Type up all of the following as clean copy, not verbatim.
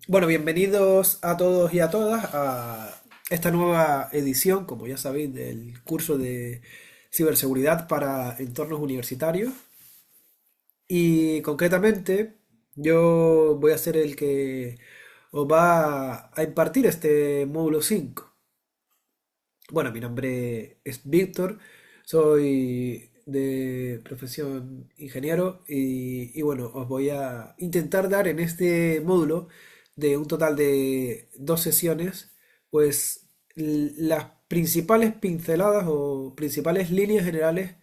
Bueno, bienvenidos a todos y a todas a esta nueva edición, como ya sabéis, del curso de ciberseguridad para entornos universitarios. Y concretamente, yo voy a ser el que os va a impartir este módulo 5. Bueno, mi nombre es Víctor, soy de profesión ingeniero y bueno, os voy a intentar dar en este módulo de un total de dos sesiones, pues las principales pinceladas o principales líneas generales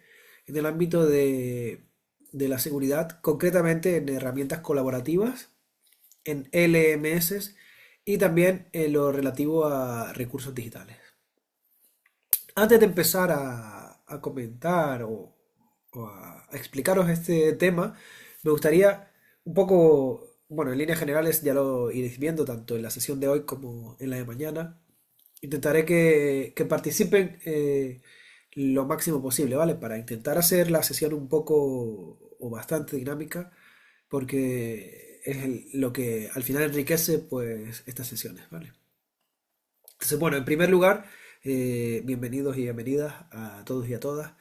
en el ámbito de la seguridad, concretamente en herramientas colaborativas, en LMS y también en lo relativo a recursos digitales. Antes de empezar a comentar o a explicaros este tema, me gustaría un poco, bueno, en líneas generales ya lo iréis viendo tanto en la sesión de hoy como en la de mañana. Intentaré que participen lo máximo posible, ¿vale? Para intentar hacer la sesión un poco o bastante dinámica, porque es lo que al final enriquece pues estas sesiones, ¿vale? Entonces, bueno, en primer lugar, bienvenidos y bienvenidas a todos y a todas.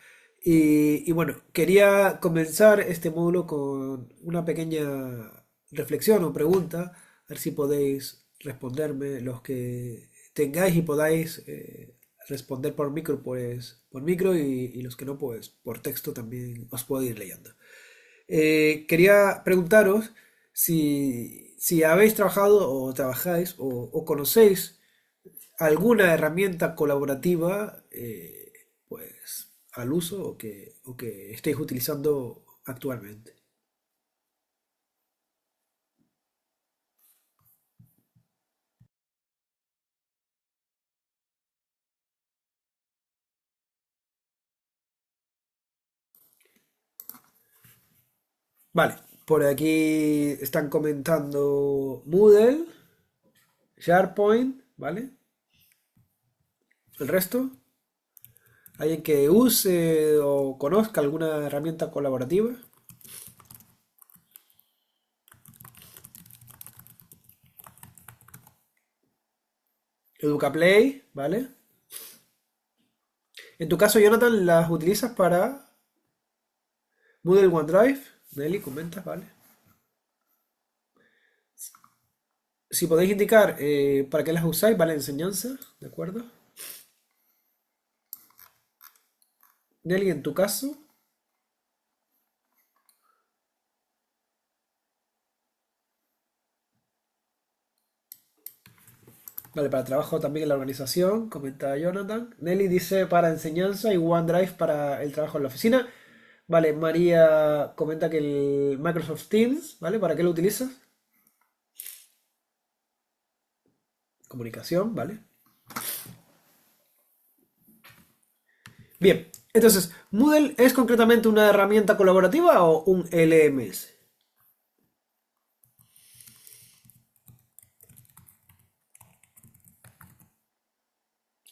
Y bueno, quería comenzar este módulo con una pequeña reflexión o pregunta, a ver si podéis responderme los que tengáis y podáis responder por micro, pues por micro y los que no, pues por texto también os puedo ir leyendo. Quería preguntaros si habéis trabajado o trabajáis o conocéis alguna herramienta colaborativa pues al uso o que estéis utilizando actualmente. Vale, por aquí están comentando Moodle, SharePoint, ¿vale? El resto, alguien que use o conozca alguna herramienta colaborativa. EducaPlay, ¿vale? En tu caso, Jonathan, ¿las utilizas para Moodle OneDrive? Nelly, comentas, ¿vale? Si podéis indicar para qué las usáis, ¿vale? Enseñanza, ¿de acuerdo? Nelly, en tu caso, vale, para trabajo también en la organización, comenta Jonathan. Nelly dice para enseñanza y OneDrive para el trabajo en la oficina. Vale, María comenta que el Microsoft Teams, ¿vale? ¿Para qué lo utilizas? Comunicación, ¿vale? Bien, entonces, ¿Moodle es concretamente una herramienta colaborativa o un LMS?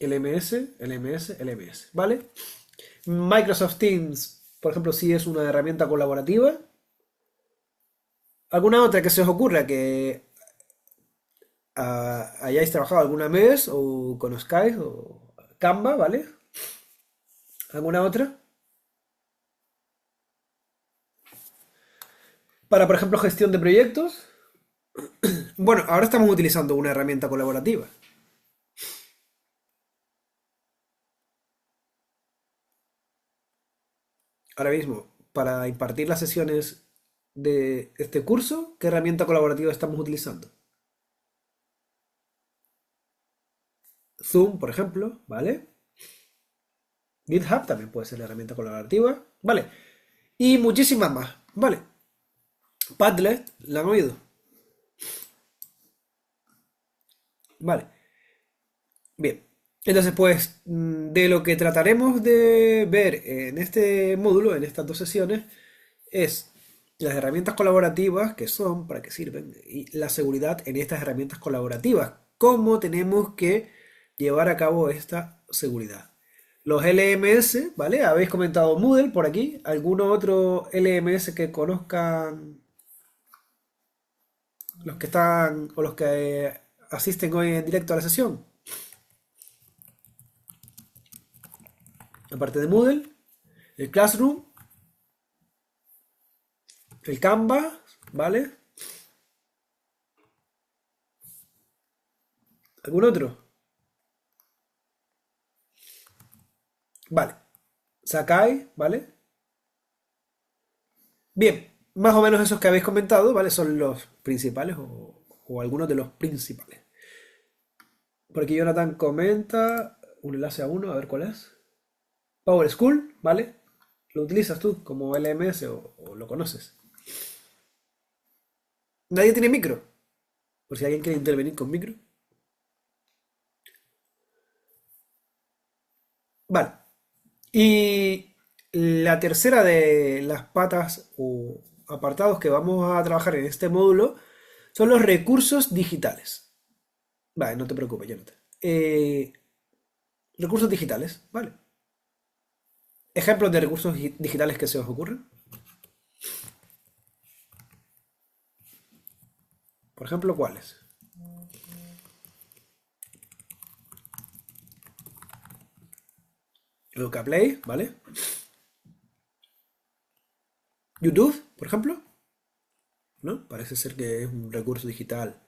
LMS, LMS, LMS, ¿vale? Microsoft Teams, por ejemplo, sí es una herramienta colaborativa. ¿Alguna otra que se os ocurra que hayáis trabajado alguna vez o conozcáis? O Canva, ¿vale? ¿Alguna otra? Para, por ejemplo, gestión de proyectos. Bueno, ahora estamos utilizando una herramienta colaborativa. Ahora mismo, para impartir las sesiones de este curso, ¿qué herramienta colaborativa estamos utilizando? Zoom, por ejemplo, ¿vale? GitHub también puede ser la herramienta colaborativa, ¿vale? Y muchísimas más, ¿vale? Padlet, ¿la han oído? Vale, bien. Entonces, pues, de lo que trataremos de ver en este módulo, en estas dos sesiones, es las herramientas colaborativas, que son, para qué sirven, y la seguridad en estas herramientas colaborativas. ¿Cómo tenemos que llevar a cabo esta seguridad? Los LMS, ¿vale? Habéis comentado Moodle por aquí. ¿Alguno otro LMS que conozcan los que están o los que asisten hoy en directo a la sesión. Aparte de Moodle, el Classroom, el Canva, ¿vale? ¿Algún otro? Vale. Sakai, ¿vale? Bien, más o menos esos que habéis comentado, ¿vale? Son los principales o algunos de los principales. Por aquí Jonathan comenta un enlace a uno, a ver cuál es. Power School, ¿vale? ¿Lo utilizas tú como LMS o lo conoces? Nadie tiene micro. Por si alguien quiere intervenir con micro. Vale. Y la tercera de las patas o apartados que vamos a trabajar en este módulo son los recursos digitales. Vale, no te preocupes, Jonathan. Recursos digitales, ¿vale? Ejemplos de recursos digitales que se os ocurren. Por ejemplo, ¿cuáles? Educaplay, ¿vale? YouTube, por ejemplo, ¿no? Parece ser que es un recurso digital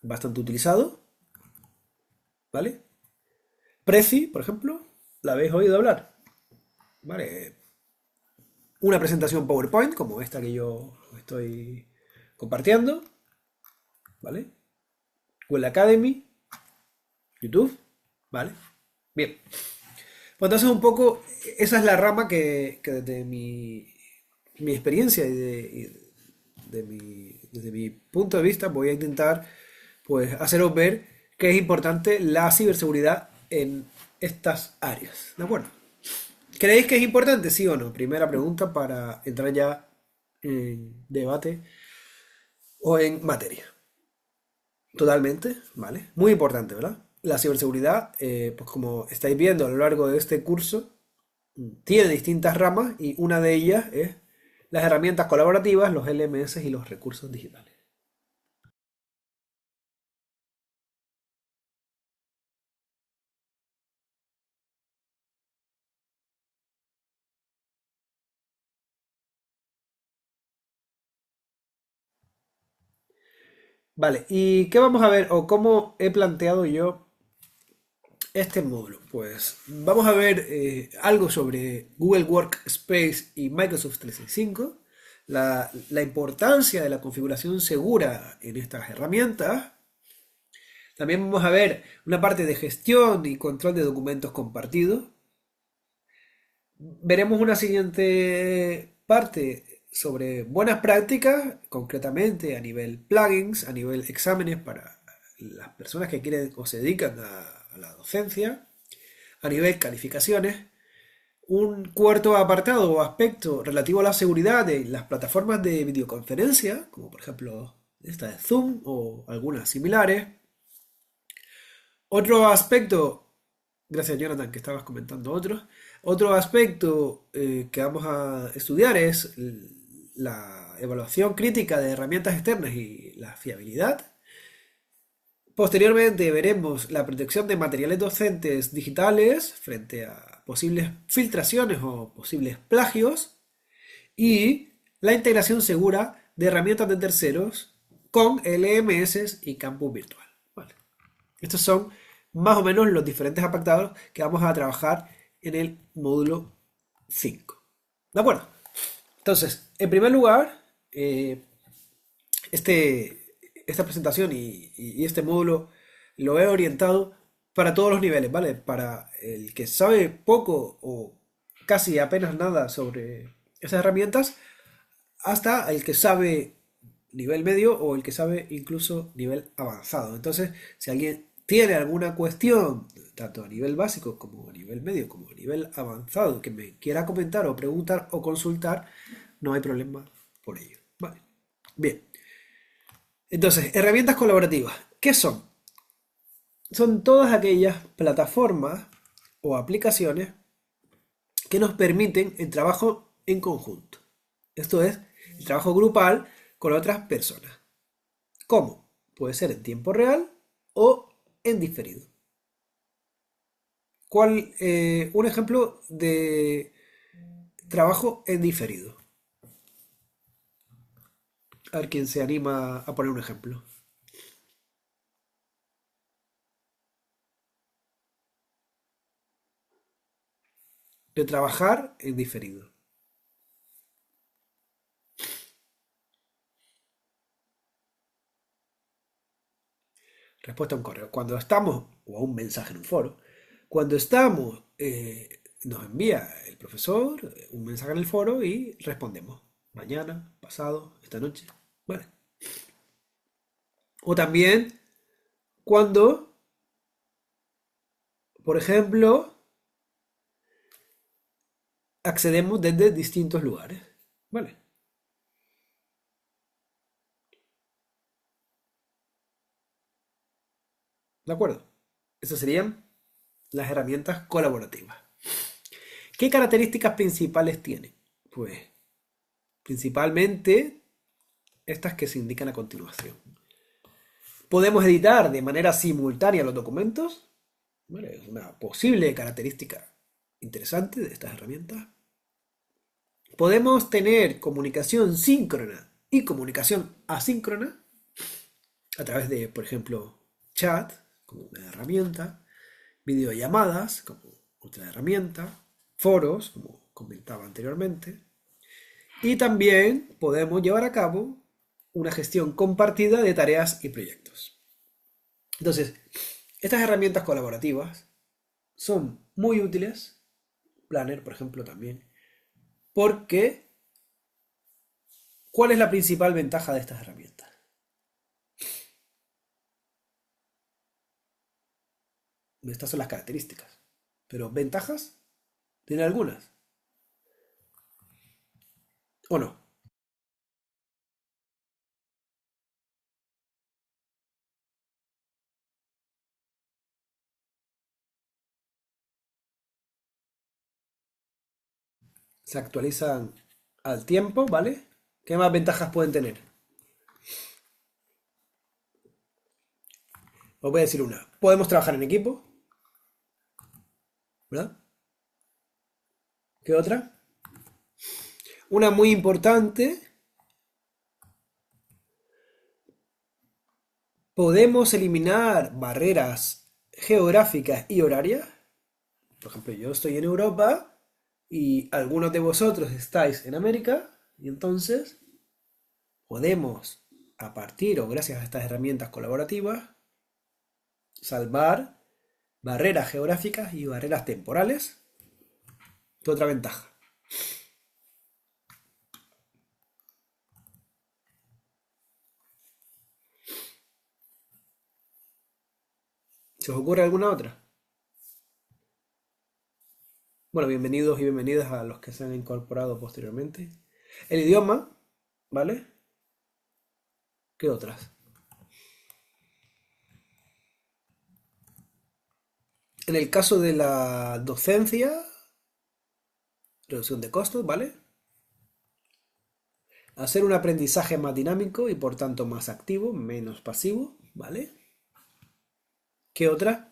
bastante utilizado, ¿vale? Prezi, por ejemplo, ¿la habéis oído hablar? ¿Vale? Una presentación PowerPoint, como esta que yo estoy compartiendo, ¿vale? Google Academy, YouTube, ¿vale? Bien. Pues entonces un poco, esa es la rama que desde mi experiencia desde mi punto de vista voy a intentar pues haceros ver que es importante la ciberseguridad en estas áreas. ¿De acuerdo? ¿Creéis que es importante, sí o no? Primera pregunta para entrar ya en debate o en materia. Totalmente, ¿vale? Muy importante, ¿verdad? La ciberseguridad, pues como estáis viendo a lo largo de este curso, tiene distintas ramas y una de ellas es las herramientas colaborativas, los LMS y los recursos digitales. Vale, ¿y qué vamos a ver o cómo he planteado yo este módulo? Pues vamos a ver algo sobre Google Workspace y Microsoft 365, la importancia de la configuración segura en estas herramientas. También vamos a ver una parte de gestión y control de documentos compartidos. Veremos una siguiente parte sobre buenas prácticas, concretamente a nivel plugins, a nivel exámenes para las personas que quieren o se dedican a la docencia, a nivel calificaciones. Un cuarto apartado o aspecto relativo a la seguridad de las plataformas de videoconferencia, como por ejemplo esta de Zoom o algunas similares. Otro aspecto, gracias Jonathan que estabas comentando otro aspecto que vamos a estudiar es la evaluación crítica de herramientas externas y la fiabilidad. Posteriormente veremos la protección de materiales docentes digitales frente a posibles filtraciones o posibles plagios y la integración segura de herramientas de terceros con LMS y campus virtual. Vale. Estos son más o menos los diferentes apartados que vamos a trabajar en el módulo 5. ¿De acuerdo? Entonces, en primer lugar, esta presentación y este módulo lo he orientado para todos los niveles, ¿vale? Para el que sabe poco o casi apenas nada sobre esas herramientas, hasta el que sabe nivel medio o el que sabe incluso nivel avanzado. Entonces, si alguien tiene alguna cuestión, tanto a nivel básico como a nivel medio, como a nivel avanzado, que me quiera comentar o preguntar o consultar, no hay problema por ello. Vale. Bien. Entonces, herramientas colaborativas. ¿Qué son? Son todas aquellas plataformas o aplicaciones que nos permiten el trabajo en conjunto. Esto es, el trabajo grupal con otras personas. ¿Cómo? Puede ser en tiempo real o en diferido. Un ejemplo de trabajo en diferido. A ver quién se anima a poner un ejemplo. De trabajar en diferido. Respuesta a un correo. Cuando estamos, o a un mensaje en un foro, cuando estamos, nos envía el profesor un mensaje en el foro y respondemos. Mañana, pasado, esta noche. Vale. O también cuando, por ejemplo, accedemos desde distintos lugares. Vale. ¿De acuerdo? Esas serían las herramientas colaborativas. ¿Qué características principales tiene? Pues principalmente estas que se indican a continuación. Podemos editar de manera simultánea los documentos. ¿Vale? Es una posible característica interesante de estas herramientas. Podemos tener comunicación síncrona y comunicación asíncrona a través de, por ejemplo, chat como una herramienta, videollamadas como otra herramienta, foros, como comentaba anteriormente, y también podemos llevar a cabo una gestión compartida de tareas y proyectos. Entonces, estas herramientas colaborativas son muy útiles, Planner, por ejemplo, también, porque ¿cuál es la principal ventaja de estas herramientas? Estas son las características, pero ventajas, ¿tiene algunas? ¿O no? Se actualizan al tiempo, ¿vale? ¿Qué más ventajas pueden tener? Os voy a decir una. Podemos trabajar en equipo, ¿verdad? ¿Qué otra? Una muy importante. Podemos eliminar barreras geográficas y horarias. Por ejemplo, yo estoy en Europa y algunos de vosotros estáis en América y entonces podemos, a partir o gracias a estas herramientas colaborativas, salvar barreras geográficas y barreras temporales. ¿Qué otra ventaja? ¿Se os ocurre alguna otra? Bueno, bienvenidos y bienvenidas a los que se han incorporado posteriormente. El idioma, ¿vale? ¿Qué otras? En el caso de la docencia, reducción de costos, ¿vale? Hacer un aprendizaje más dinámico y por tanto más activo, menos pasivo, ¿vale? ¿Qué otra?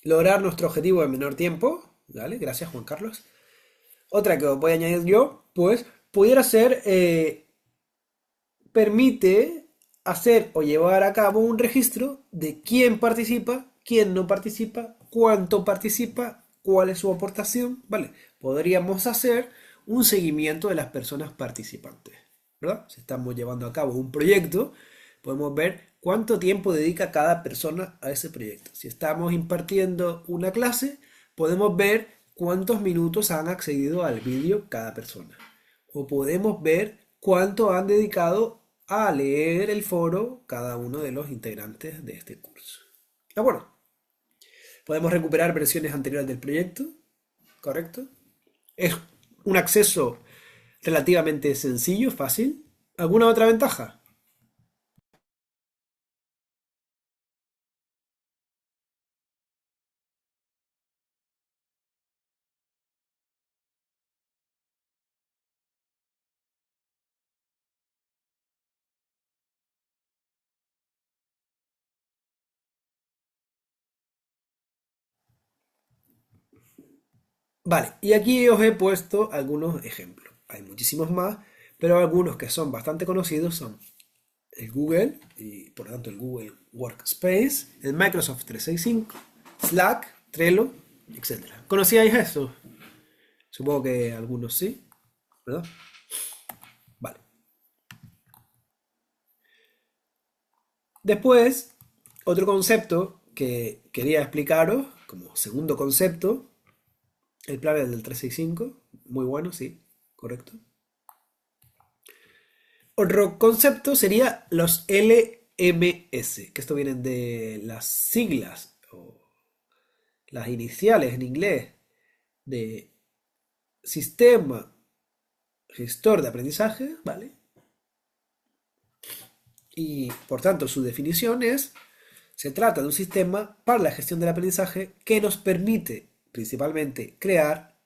Lograr nuestro objetivo en menor tiempo, ¿vale? Gracias, Juan Carlos. Otra que os voy a añadir yo, pues, pudiera ser, permite hacer o llevar a cabo un registro de quién participa, quién no participa, cuánto participa, cuál es su aportación, ¿vale? Podríamos hacer un seguimiento de las personas participantes, ¿verdad? Si estamos llevando a cabo un proyecto, podemos ver cuánto tiempo dedica cada persona a ese proyecto. Si estamos impartiendo una clase, podemos ver cuántos minutos han accedido al vídeo cada persona. O podemos ver cuánto han dedicado a leer el foro cada uno de los integrantes de este curso. ¿De acuerdo? Podemos recuperar versiones anteriores del proyecto, ¿correcto? Es un acceso relativamente sencillo, fácil. ¿Alguna otra ventaja? Vale, y aquí os he puesto algunos ejemplos. Hay muchísimos más, pero algunos que son bastante conocidos son el Google, y por lo tanto el Google Workspace, el Microsoft 365, Slack, Trello, etcétera. ¿Conocíais eso? Supongo que algunos sí, ¿verdad? Vale. Después, otro concepto que quería explicaros, como segundo concepto, el Planner del 365, muy bueno, sí, correcto. Otro concepto sería los LMS, que esto vienen de las siglas o las iniciales en inglés de Sistema Gestor de Aprendizaje, ¿vale? Y por tanto su definición es, se trata de un sistema para la gestión del aprendizaje que nos permite principalmente crear,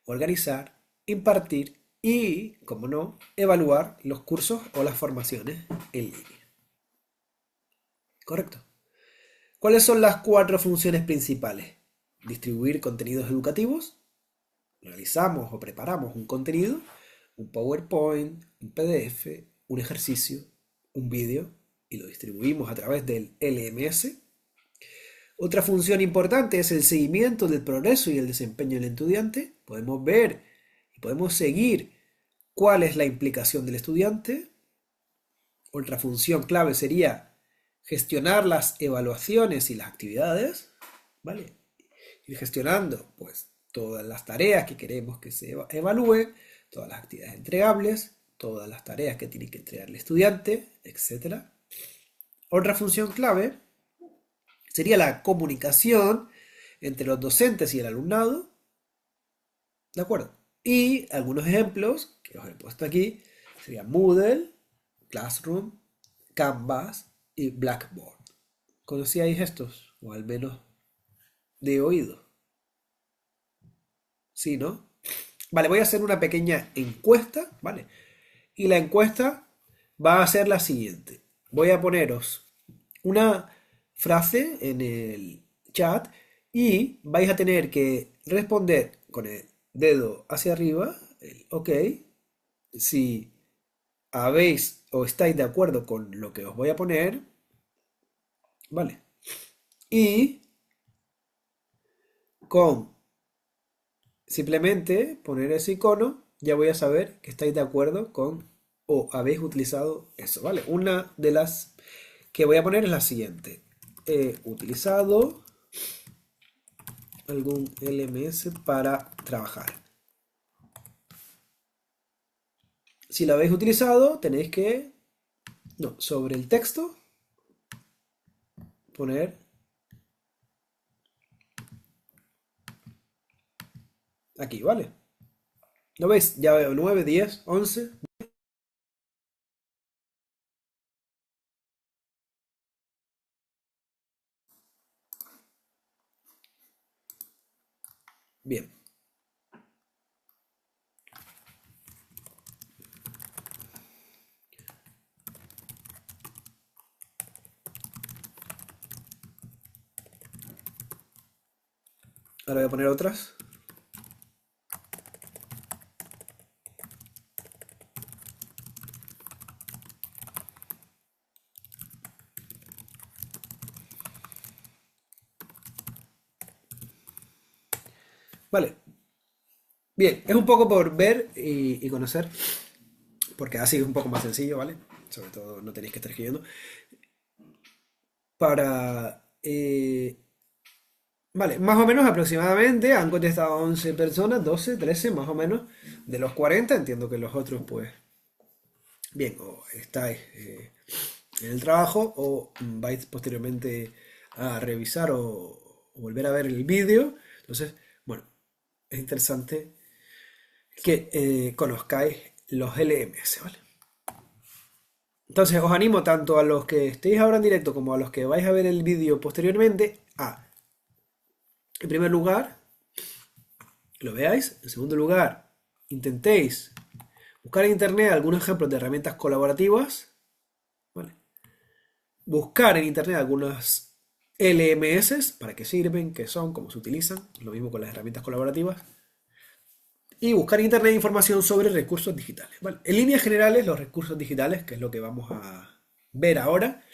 organizar, impartir y, como no, evaluar los cursos o las formaciones en línea. Correcto. ¿Cuáles son las cuatro funciones principales? Distribuir contenidos educativos. Realizamos o preparamos un contenido, un PowerPoint, un PDF, un ejercicio, un vídeo y lo distribuimos a través del LMS. Otra función importante es el seguimiento del progreso y el desempeño del estudiante. Podemos ver y podemos seguir cuál es la implicación del estudiante. Otra función clave sería gestionar las evaluaciones y las actividades, ¿vale? Ir gestionando, pues, todas las tareas que queremos que se evalúen, todas las actividades entregables, todas las tareas que tiene que entregar el estudiante, etcétera. Otra función clave sería la comunicación entre los docentes y el alumnado, ¿de acuerdo? Y algunos ejemplos que os he puesto aquí serían Moodle, Classroom, Canvas y Blackboard. ¿Conocíais estos? O al menos de oído. ¿Sí, no? Vale, voy a hacer una pequeña encuesta, ¿vale? Y la encuesta va a ser la siguiente. Voy a poneros una frase en el chat y vais a tener que responder con el dedo hacia arriba, el OK, si habéis o estáis de acuerdo con lo que os voy a poner, ¿vale? Y con simplemente poner ese icono, ya voy a saber que estáis de acuerdo con o habéis utilizado eso, ¿vale? Una de las que voy a poner es la siguiente. He utilizado algún LMS para trabajar. Si lo habéis utilizado, tenéis que, no, sobre el texto, poner aquí, ¿vale? ¿Lo veis? Ya veo 9, 10, 11. Bien. Ahora voy a poner otras. Vale. Bien, es un poco por ver y conocer, porque así es un poco más sencillo, ¿vale? Sobre todo no tenéis que estar escribiendo. Para... vale, más o menos aproximadamente han contestado 11 personas, 12, 13 más o menos. De los 40 entiendo que los otros pues bien, o estáis en el trabajo o vais posteriormente a revisar o volver a ver el vídeo. Entonces, bueno, es interesante que conozcáis los LMS, ¿vale? Entonces os animo tanto a los que estéis ahora en directo como a los que vais a ver el vídeo posteriormente a, en primer lugar, lo veáis. En segundo lugar, intentéis buscar en internet algunos ejemplos de herramientas colaborativas, ¿vale? Buscar en internet algunas LMS, para qué sirven, qué son, cómo se utilizan, lo mismo con las herramientas colaborativas, y buscar en internet información sobre recursos digitales. Vale, en líneas generales, los recursos digitales, que es lo que vamos a ver ahora,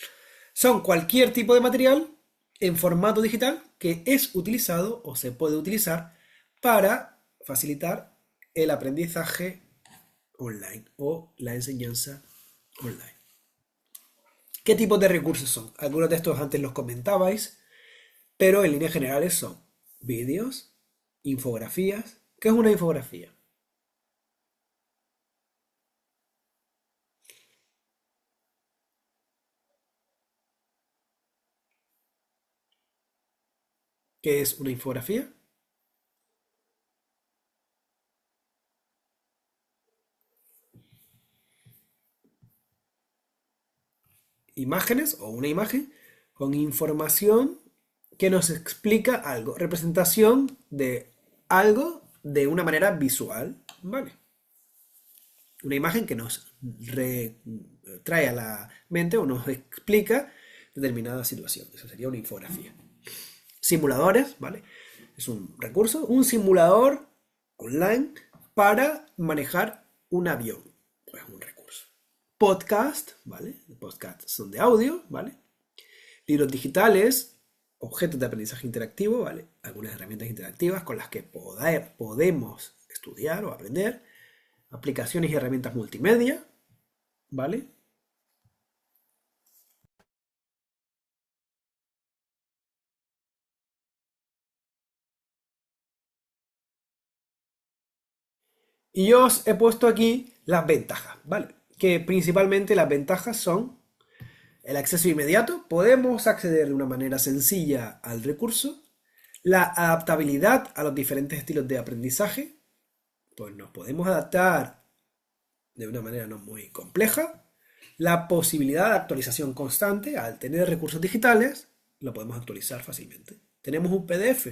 son cualquier tipo de material en formato digital que es utilizado o se puede utilizar para facilitar el aprendizaje online o la enseñanza online. ¿Qué tipos de recursos son? Algunos de estos antes los comentabais, pero en líneas generales son vídeos, infografías. ¿Qué es una infografía? ¿Qué es una infografía? Imágenes o una imagen con información que nos explica algo, representación de algo de una manera visual, ¿vale? Una imagen que nos trae a la mente o nos explica determinada situación. Eso sería una infografía. Simuladores, ¿vale? Es un recurso, un simulador online para manejar un avión. Pues un recurso. Podcast, ¿vale? Podcasts son de audio, ¿vale? Libros digitales, objetos de aprendizaje interactivo, ¿vale? Algunas herramientas interactivas con las que podemos estudiar o aprender. Aplicaciones y herramientas multimedia, ¿vale? Y yo os he puesto aquí las ventajas, ¿vale? Que principalmente las ventajas son el acceso inmediato, podemos acceder de una manera sencilla al recurso, la adaptabilidad a los diferentes estilos de aprendizaje, pues nos podemos adaptar de una manera no muy compleja, la posibilidad de actualización constante, al tener recursos digitales, lo podemos actualizar fácilmente. Tenemos un PDF,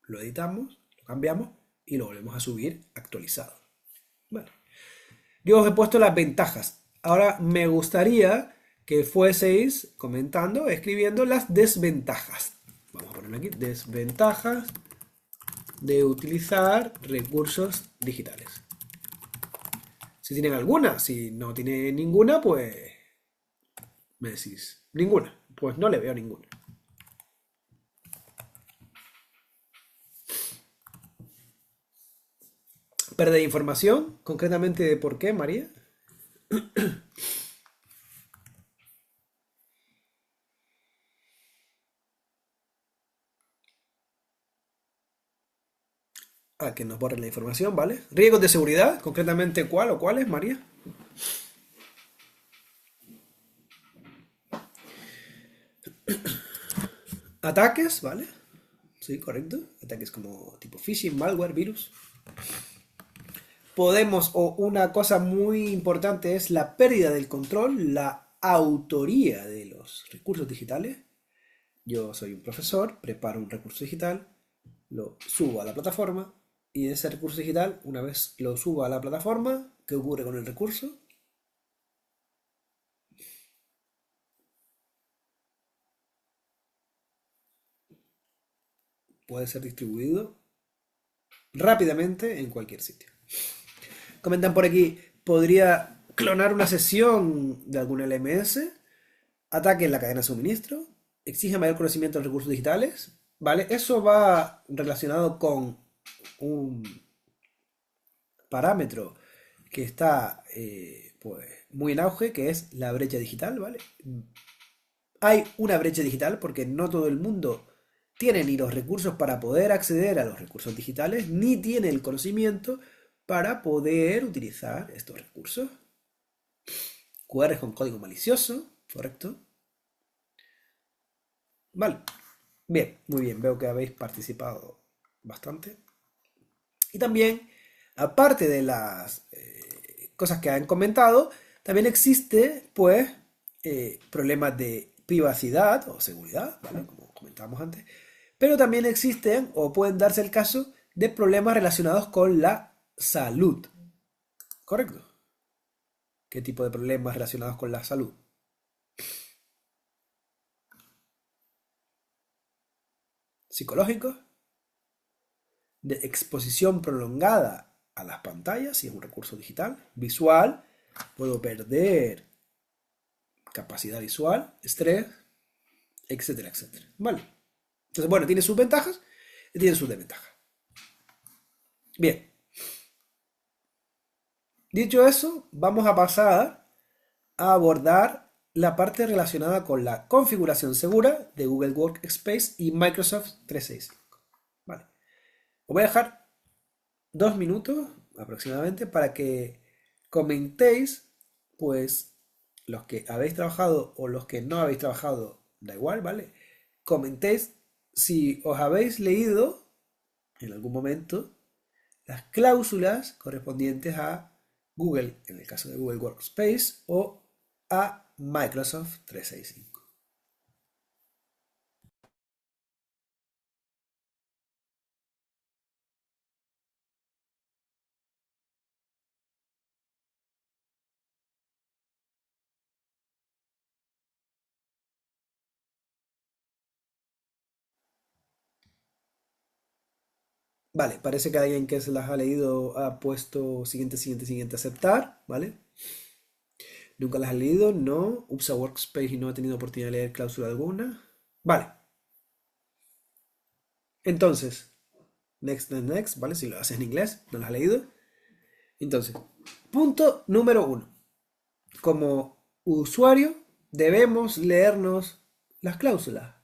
lo editamos, lo cambiamos y lo volvemos a subir actualizado. Vale. Yo os he puesto las ventajas. Ahora me gustaría que fueseis comentando, escribiendo las desventajas. Vamos a ponerlo aquí, desventajas de utilizar recursos digitales. Si tienen alguna, si no tienen ninguna, pues me decís, ninguna. Pues no le veo ninguna. Pérdida de información, concretamente de por qué, María. A que nos borren la información, ¿vale? Riesgos de seguridad, concretamente cuál o cuáles, María. Ataques, ¿vale? Sí, correcto. Ataques como tipo phishing, malware, virus. Podemos, o una cosa muy importante es la pérdida del control, la autoría de los recursos digitales. Yo soy un profesor, preparo un recurso digital, lo subo a la plataforma y ese recurso digital, una vez lo subo a la plataforma, ¿qué ocurre con el recurso? Puede ser distribuido rápidamente en cualquier sitio. Comentan por aquí, ¿podría clonar una sesión de algún LMS? Ataque en la cadena de suministro, exige mayor conocimiento de los recursos digitales, ¿vale? Eso va relacionado con un parámetro que está pues, muy en auge, que es la brecha digital, ¿vale? Hay una brecha digital porque no todo el mundo tiene ni los recursos para poder acceder a los recursos digitales, ni tiene el conocimiento para poder utilizar estos recursos. QR con código malicioso, ¿correcto? Vale. Bien, muy bien, veo que habéis participado bastante. Y también, aparte de las cosas que han comentado, también existe, pues, problemas de privacidad o seguridad, ¿vale? Como comentábamos antes. Pero también existen, o pueden darse el caso, de problemas relacionados con la salud. ¿Correcto? ¿Qué tipo de problemas relacionados con la salud? psicológicos, de exposición prolongada a las pantallas, si es un recurso digital, visual, puedo perder capacidad visual, estrés, etcétera, etcétera. ¿Vale? Entonces, bueno, tiene sus ventajas y tiene sus desventajas. Bien, dicho eso, vamos a pasar a abordar la parte relacionada con la configuración segura de Google Workspace y Microsoft 365. Vale. Os voy a dejar 2 minutos aproximadamente para que comentéis, pues, los que habéis trabajado o los que no habéis trabajado, da igual, ¿vale? Comentéis si os habéis leído en algún momento las cláusulas correspondientes a Google, en el caso de Google Workspace, o a Microsoft 365. Vale, parece que alguien que se las ha leído ha puesto siguiente, siguiente, siguiente, aceptar, ¿vale? Nunca las ha leído, no. Usa Workspace y no ha tenido oportunidad de leer cláusula alguna. Vale, entonces, next, next, next, ¿vale? Si lo haces en inglés, no las has leído. Entonces, punto número 1. Como usuario, debemos leernos las cláusulas.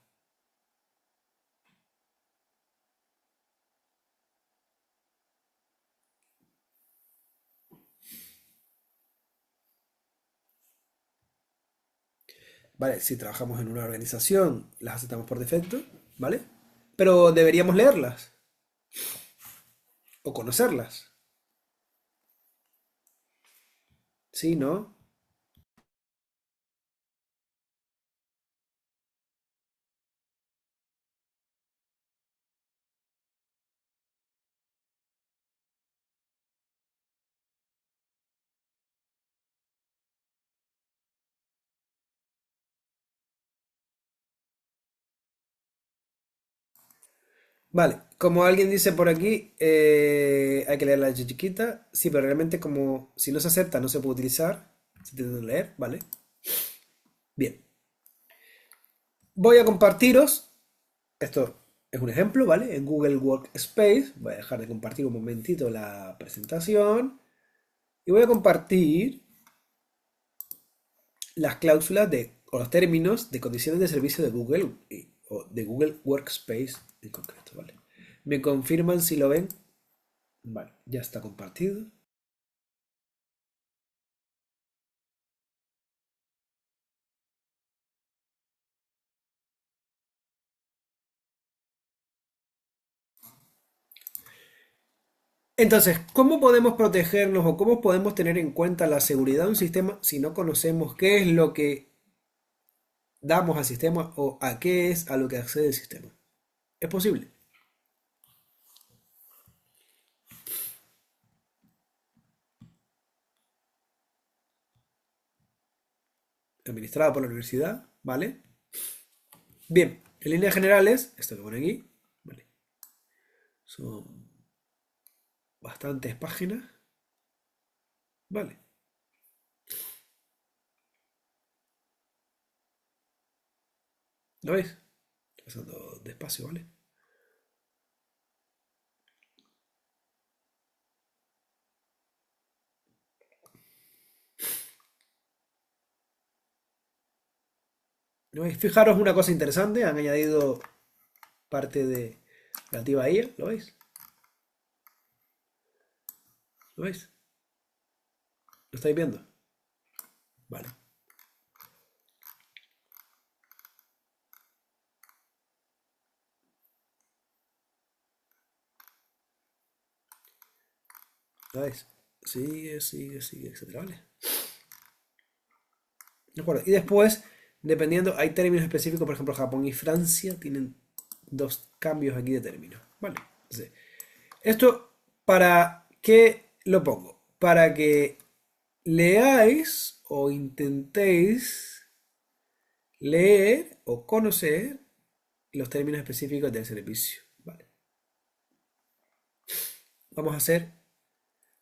¿Vale? Si trabajamos en una organización, las aceptamos por defecto, ¿vale? Pero deberíamos leerlas o conocerlas, ¿sí? ¿No? Vale, como alguien dice por aquí, hay que leer la letra chiquita. Sí, pero realmente como si no se acepta no se puede utilizar. Se tiene que leer, ¿vale? Bien, voy a compartiros. Esto es un ejemplo, ¿vale? En Google Workspace. Voy a dejar de compartir un momentito la presentación. Y voy a compartir las cláusulas o los términos de condiciones de servicio de Google o de Google Workspace en concreto, ¿vale? Me confirman si lo ven. Vale, ya está compartido. Entonces, ¿cómo podemos protegernos o cómo podemos tener en cuenta la seguridad de un sistema si no conocemos qué es lo que damos al sistema o a qué es a lo que accede el sistema? ¿Es posible? Administrado por la universidad, ¿vale? Bien, en líneas generales, esto que pone aquí, ¿vale? Son bastantes páginas, ¿vale? ¿Lo veis? Pasando despacio, ¿vale? ¿Lo veis? Fijaros una cosa interesante, han añadido parte de relativa a ella, ¿lo veis? ¿Lo veis? ¿Lo estáis viendo? Vale. ¿Lo veis? Sigue, sigue, sigue, etcétera, ¿vale? De acuerdo. Y después, dependiendo, hay términos específicos, por ejemplo, Japón y Francia tienen dos cambios aquí de términos, ¿vale? Entonces, esto, ¿para qué lo pongo? Para que leáis o intentéis leer o conocer los términos específicos del servicio. Vale. Vamos a hacer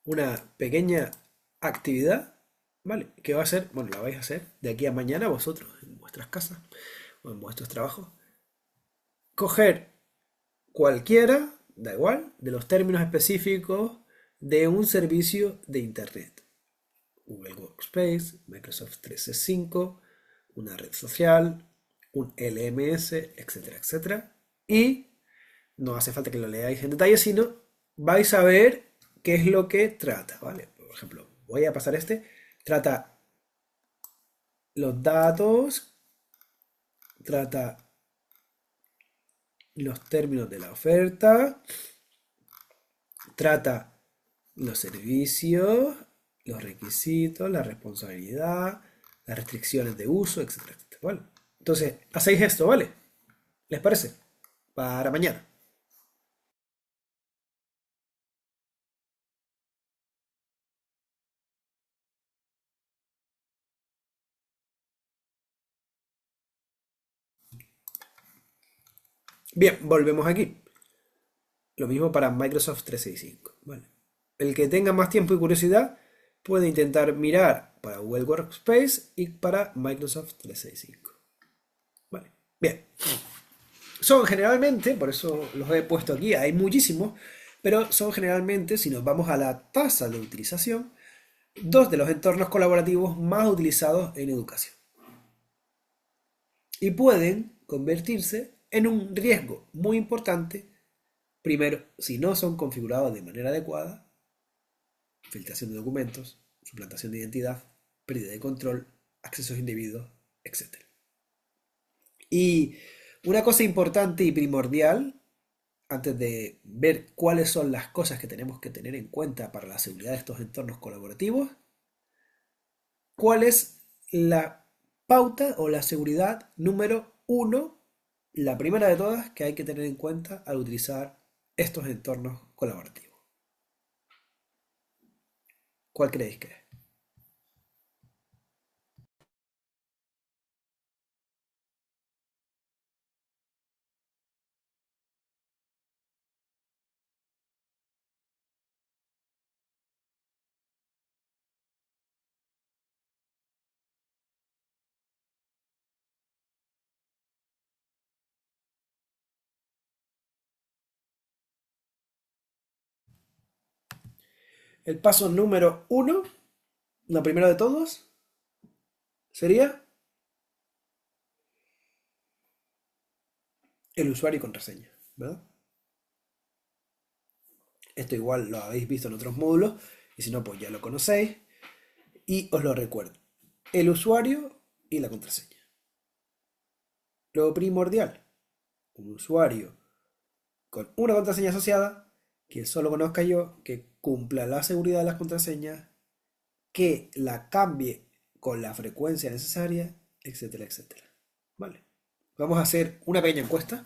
una pequeña actividad, ¿vale? Que va a ser, bueno, la vais a hacer de aquí a mañana vosotros, en vuestras casas o en vuestros trabajos. Coger cualquiera, da igual, de los términos específicos de un servicio de Internet. Google Workspace, Microsoft 365, una red social, un LMS, etcétera, etcétera. Y no hace falta que lo leáis en detalle, sino vais a ver qué es lo que trata, ¿vale? Por ejemplo, voy a pasar este. Trata los datos, trata los términos de la oferta, trata los servicios, los requisitos, la responsabilidad, las restricciones de uso, etcétera, etcétera, ¿vale? Entonces, hacéis esto, ¿vale? ¿Les parece? Para mañana. Bien, volvemos aquí. Lo mismo para Microsoft 365. ¿Vale? El que tenga más tiempo y curiosidad puede intentar mirar para Google Workspace y para Microsoft 365. ¿Vale? Bien. Son generalmente, por eso los he puesto aquí, hay muchísimos, pero son generalmente, si nos vamos a la tasa de utilización, dos de los entornos colaborativos más utilizados en educación. Y pueden convertirse en un riesgo muy importante, primero, si no son configurados de manera adecuada, filtración de documentos, suplantación de identidad, pérdida de control, accesos indebidos, etc. Y una cosa importante y primordial, antes de ver cuáles son las cosas que tenemos que tener en cuenta para la seguridad de estos entornos colaborativos, cuál es la pauta o la seguridad número uno, la primera de todas que hay que tener en cuenta al utilizar estos entornos colaborativos. ¿Cuál creéis que es? El paso número uno, lo primero de todos, sería el usuario y contraseña, ¿verdad? Esto igual lo habéis visto en otros módulos, y si no, pues ya lo conocéis, y os lo recuerdo. El usuario y la contraseña. Lo primordial, un usuario con una contraseña asociada, que solo conozca yo, que cumpla la seguridad de las contraseñas, que la cambie con la frecuencia necesaria, etcétera, etcétera. Vale. Vamos a hacer una pequeña encuesta.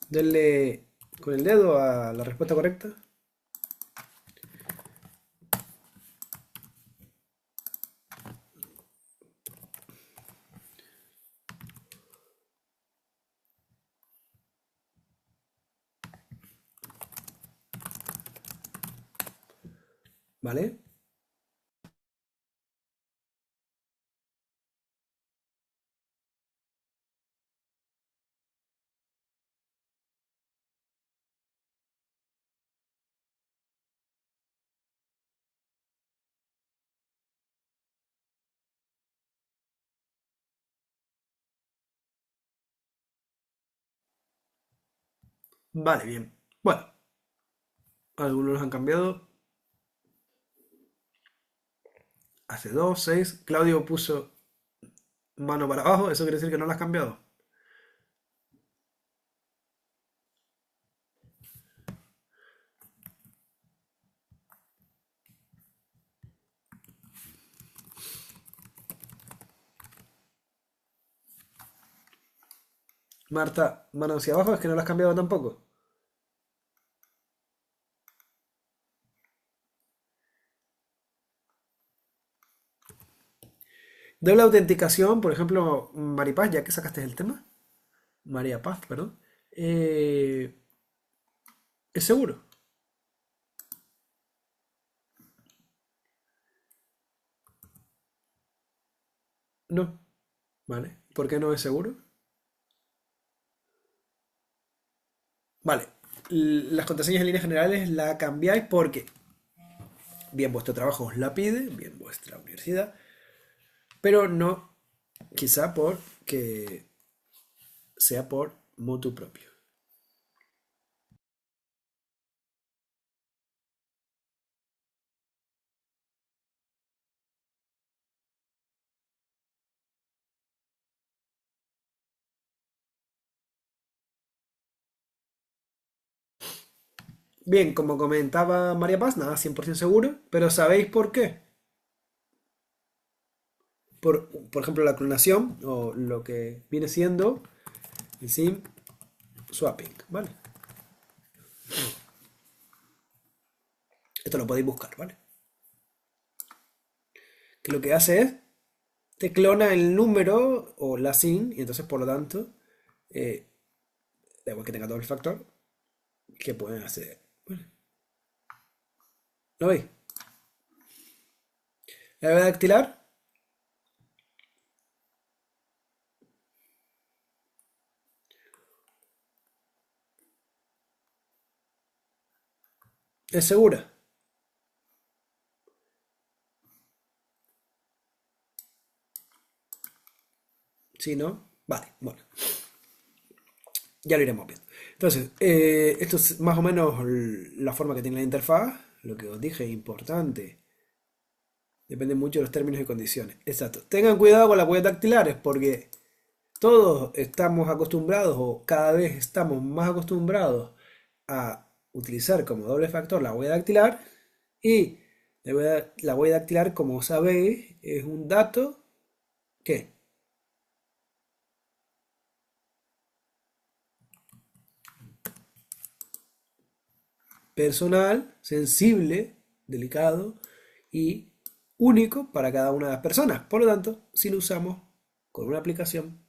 Denle con el dedo a la respuesta correcta. ¿Vale? Vale, bien. Bueno, algunos los han cambiado. Hace 2, 6. Claudio puso mano para abajo. ¿Eso quiere decir que no lo has cambiado? Marta, mano hacia abajo, es que no lo has cambiado tampoco. Doble autenticación, por ejemplo, Maripaz, ya que sacaste el tema. María Paz, perdón. eh, es seguro. No. ¿Vale? ¿Por qué no es seguro? Vale. Las contraseñas en líneas generales la cambiáis porque bien vuestro trabajo os la pide, bien vuestra universidad, pero no quizá porque sea por motu propio. Bien, como comentaba María Paz, nada 100% seguro, pero ¿sabéis por qué? Por ejemplo, la clonación o lo que viene siendo el SIM swapping, ¿vale? Esto lo podéis buscar, ¿vale? Que lo que hace es, te clona el número o la SIM y entonces por lo tanto, eh, da igual que tenga doble factor, que pueden acceder. ¿Vale? ¿Lo veis? La huella dactilar es segura. Si no, vale, bueno, ya lo iremos viendo. Entonces, esto es más o menos la forma que tiene la interfaz. Lo que os dije, importante. Depende mucho de los términos y condiciones. Exacto. Tengan cuidado con las huellas dactilares porque todos estamos acostumbrados o cada vez estamos más acostumbrados a utilizar como doble factor la huella dactilar y la huella dactilar, como sabéis, es un dato que personal, sensible, delicado y único para cada una de las personas. Por lo tanto, si lo usamos con una aplicación,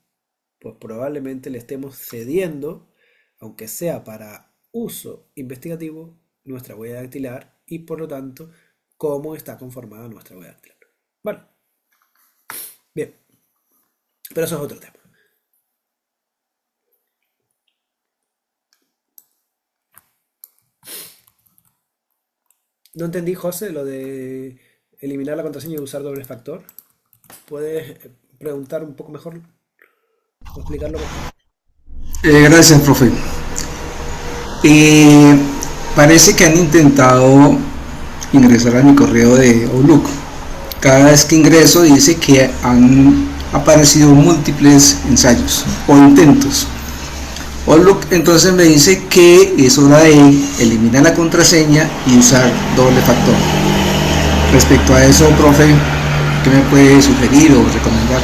pues probablemente le estemos cediendo, aunque sea para uso investigativo, nuestra huella dactilar y por lo tanto cómo está conformada nuestra huella dactilar. Vale, bien, pero eso es otro tema. No entendí, José, lo de eliminar la contraseña y usar doble factor. ¿Puedes preguntar un poco mejor o explicarlo mejor? Gracias, profe. Eh, Parece que han intentado ingresar a mi correo de Outlook. Cada vez que ingreso dice que han aparecido múltiples ensayos o intentos. Outlook entonces me dice que es hora de eliminar la contraseña y usar doble factor. Respecto a eso, profe, ¿qué me puede sugerir o recomendar?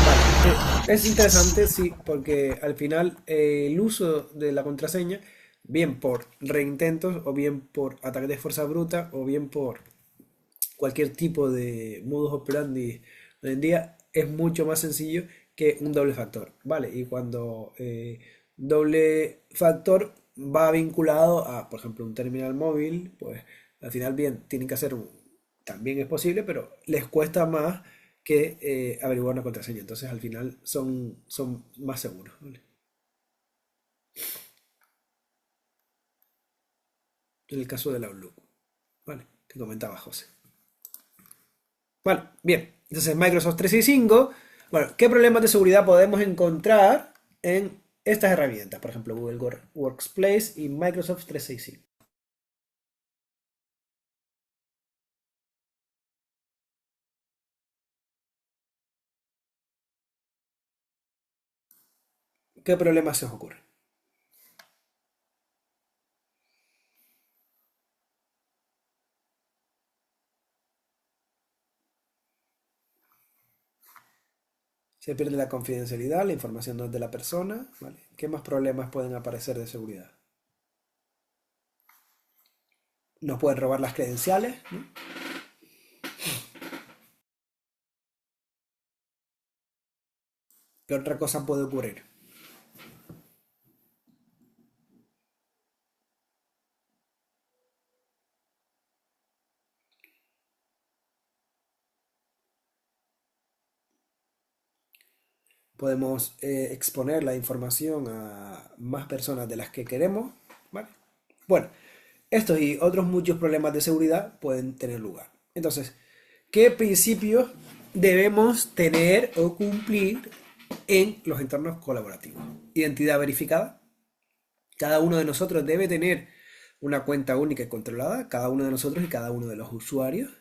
Vale, es interesante, sí, porque al final el uso de la contraseña, bien por reintentos, o bien por ataques de fuerza bruta, o bien por cualquier tipo de modus operandi hoy en día, es mucho más sencillo que un doble factor, ¿vale? Y cuando doble factor va vinculado a, por ejemplo, un terminal móvil, pues al final bien, tienen que hacer también es posible, pero les cuesta más que averiguar una contraseña. Entonces al final son más seguros, ¿vale? En el caso del Outlook, ¿vale? Que comentaba José. Vale, bien. Entonces Microsoft 365, bueno, ¿qué problemas de seguridad podemos encontrar en estas herramientas? Por ejemplo, Google Workspace y Microsoft 365. ¿Qué problemas se os ocurren? Se pierde la confidencialidad, la información no es de la persona, ¿vale? ¿Qué más problemas pueden aparecer de seguridad? Nos pueden robar las credenciales, ¿no? ¿Qué otra cosa puede ocurrir? Podemos exponer la información a más personas de las que queremos, ¿vale? Bueno, estos y otros muchos problemas de seguridad pueden tener lugar. Entonces, ¿qué principios debemos tener o cumplir en los entornos colaborativos? Identidad verificada. Cada uno de nosotros debe tener una cuenta única y controlada, cada uno de nosotros y cada uno de los usuarios.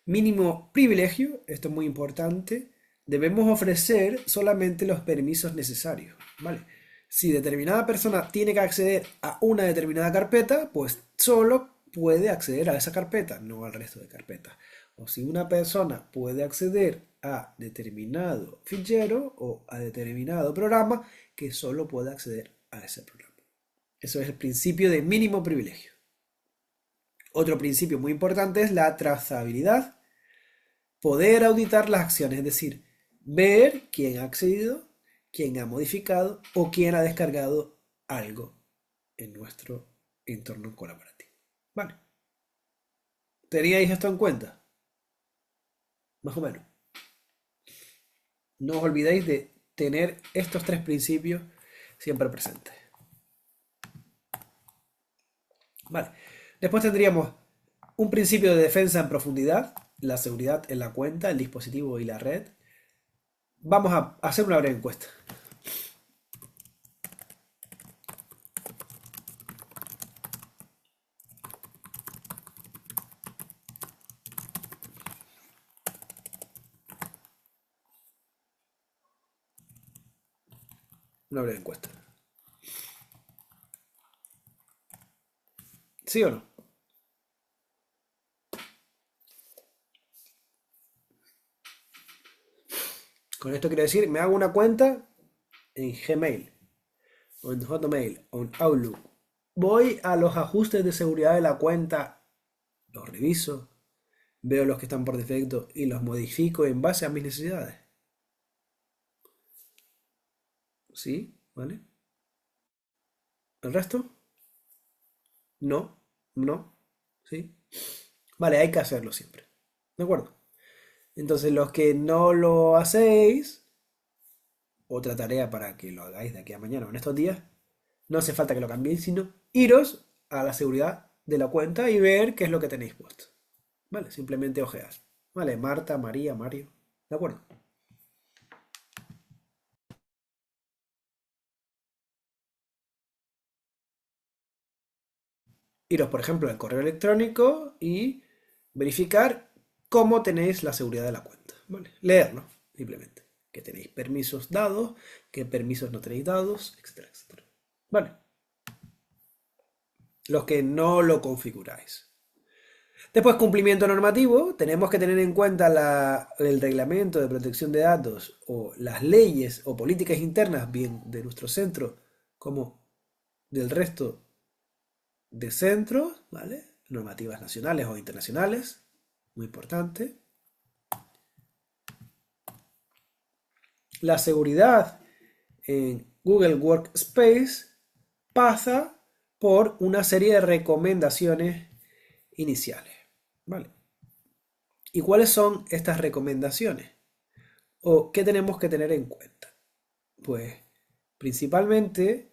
Mínimo privilegio, esto es muy importante. Debemos ofrecer solamente los permisos necesarios, ¿vale? Si determinada persona tiene que acceder a una determinada carpeta, pues solo puede acceder a esa carpeta, no al resto de carpetas. O si una persona puede acceder a determinado fichero o a determinado programa, que solo puede acceder a ese programa. Eso es el principio de mínimo privilegio. Otro principio muy importante es la trazabilidad. Poder auditar las acciones, es decir, ver quién ha accedido, quién ha modificado o quién ha descargado algo en nuestro entorno colaborativo. Vale. ¿Teníais esto en cuenta? Más o menos. No os olvidéis de tener estos tres principios siempre presentes. Vale. Después tendríamos un principio de defensa en profundidad, la seguridad en la cuenta, el dispositivo y la red. Vamos a hacer una breve encuesta. Una breve encuesta. ¿Sí o no? Con esto quiero decir, me hago una cuenta en Gmail, o en Hotmail, o en Outlook. Voy a los ajustes de seguridad de la cuenta, los reviso, veo los que están por defecto y los modifico en base a mis necesidades. ¿Sí? ¿Vale? ¿El resto? No, no, ¿sí? Vale, hay que hacerlo siempre. ¿De acuerdo? Entonces, los que no lo hacéis, otra tarea para que lo hagáis de aquí a mañana o en estos días, no hace falta que lo cambiéis, sino iros a la seguridad de la cuenta y ver qué es lo que tenéis puesto. Vale, simplemente ojear. Vale, Marta, María, Mario. ¿De acuerdo? Iros, por ejemplo, al correo electrónico y verificar cómo tenéis la seguridad de la cuenta. ¿Vale? Leerlo, simplemente. Que tenéis permisos dados, qué permisos no tenéis dados, etcétera, etcétera. Vale. Los que no lo configuráis. Después, cumplimiento normativo. Tenemos que tener en cuenta el reglamento de protección de datos o las leyes o políticas internas, bien de nuestro centro como del resto de centros, ¿vale? Normativas nacionales o internacionales, muy importante. La seguridad en Google Workspace pasa por una serie de recomendaciones iniciales, ¿vale? ¿Y cuáles son estas recomendaciones? ¿O qué tenemos que tener en cuenta? Pues principalmente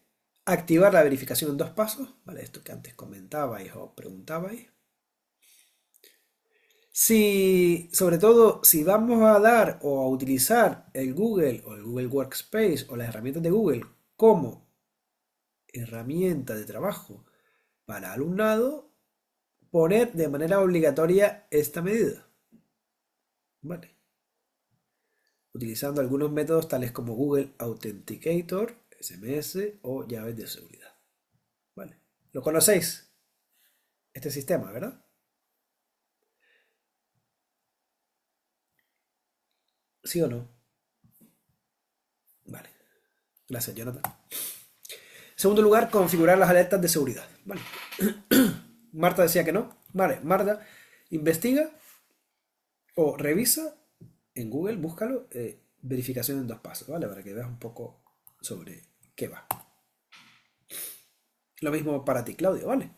activar la verificación en dos pasos, ¿vale? Esto que antes comentabais o preguntabais. Sobre todo, si vamos a dar o a utilizar el Google o el Google Workspace o las herramientas de Google como herramienta de trabajo para alumnado, poner de manera obligatoria esta medida. ¿Vale? Utilizando algunos métodos tales como Google Authenticator, SMS o llaves de seguridad. ¿Vale? ¿Lo conocéis? Este sistema, ¿verdad? ¿Sí o no? Gracias, Jonathan. En segundo lugar, configurar las alertas de seguridad. Vale. Marta decía que no. Vale, Marta investiga o revisa en Google, búscalo, verificación en 2 pasos, ¿vale? Para que veas un poco sobre qué va. Lo mismo para ti, Claudio, ¿vale?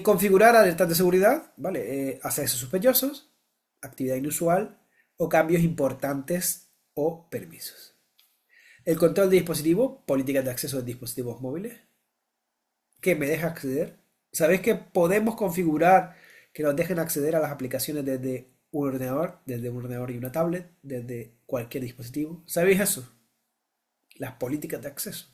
Configurar alertas de seguridad, ¿vale? Accesos sospechosos, actividad inusual o cambios importantes o permisos. El control de dispositivo, políticas de acceso de dispositivos móviles, que me deja acceder. ¿Sabéis que podemos configurar que nos dejen acceder a las aplicaciones desde un ordenador y una tablet, desde cualquier dispositivo? ¿Sabéis eso? Las políticas de acceso.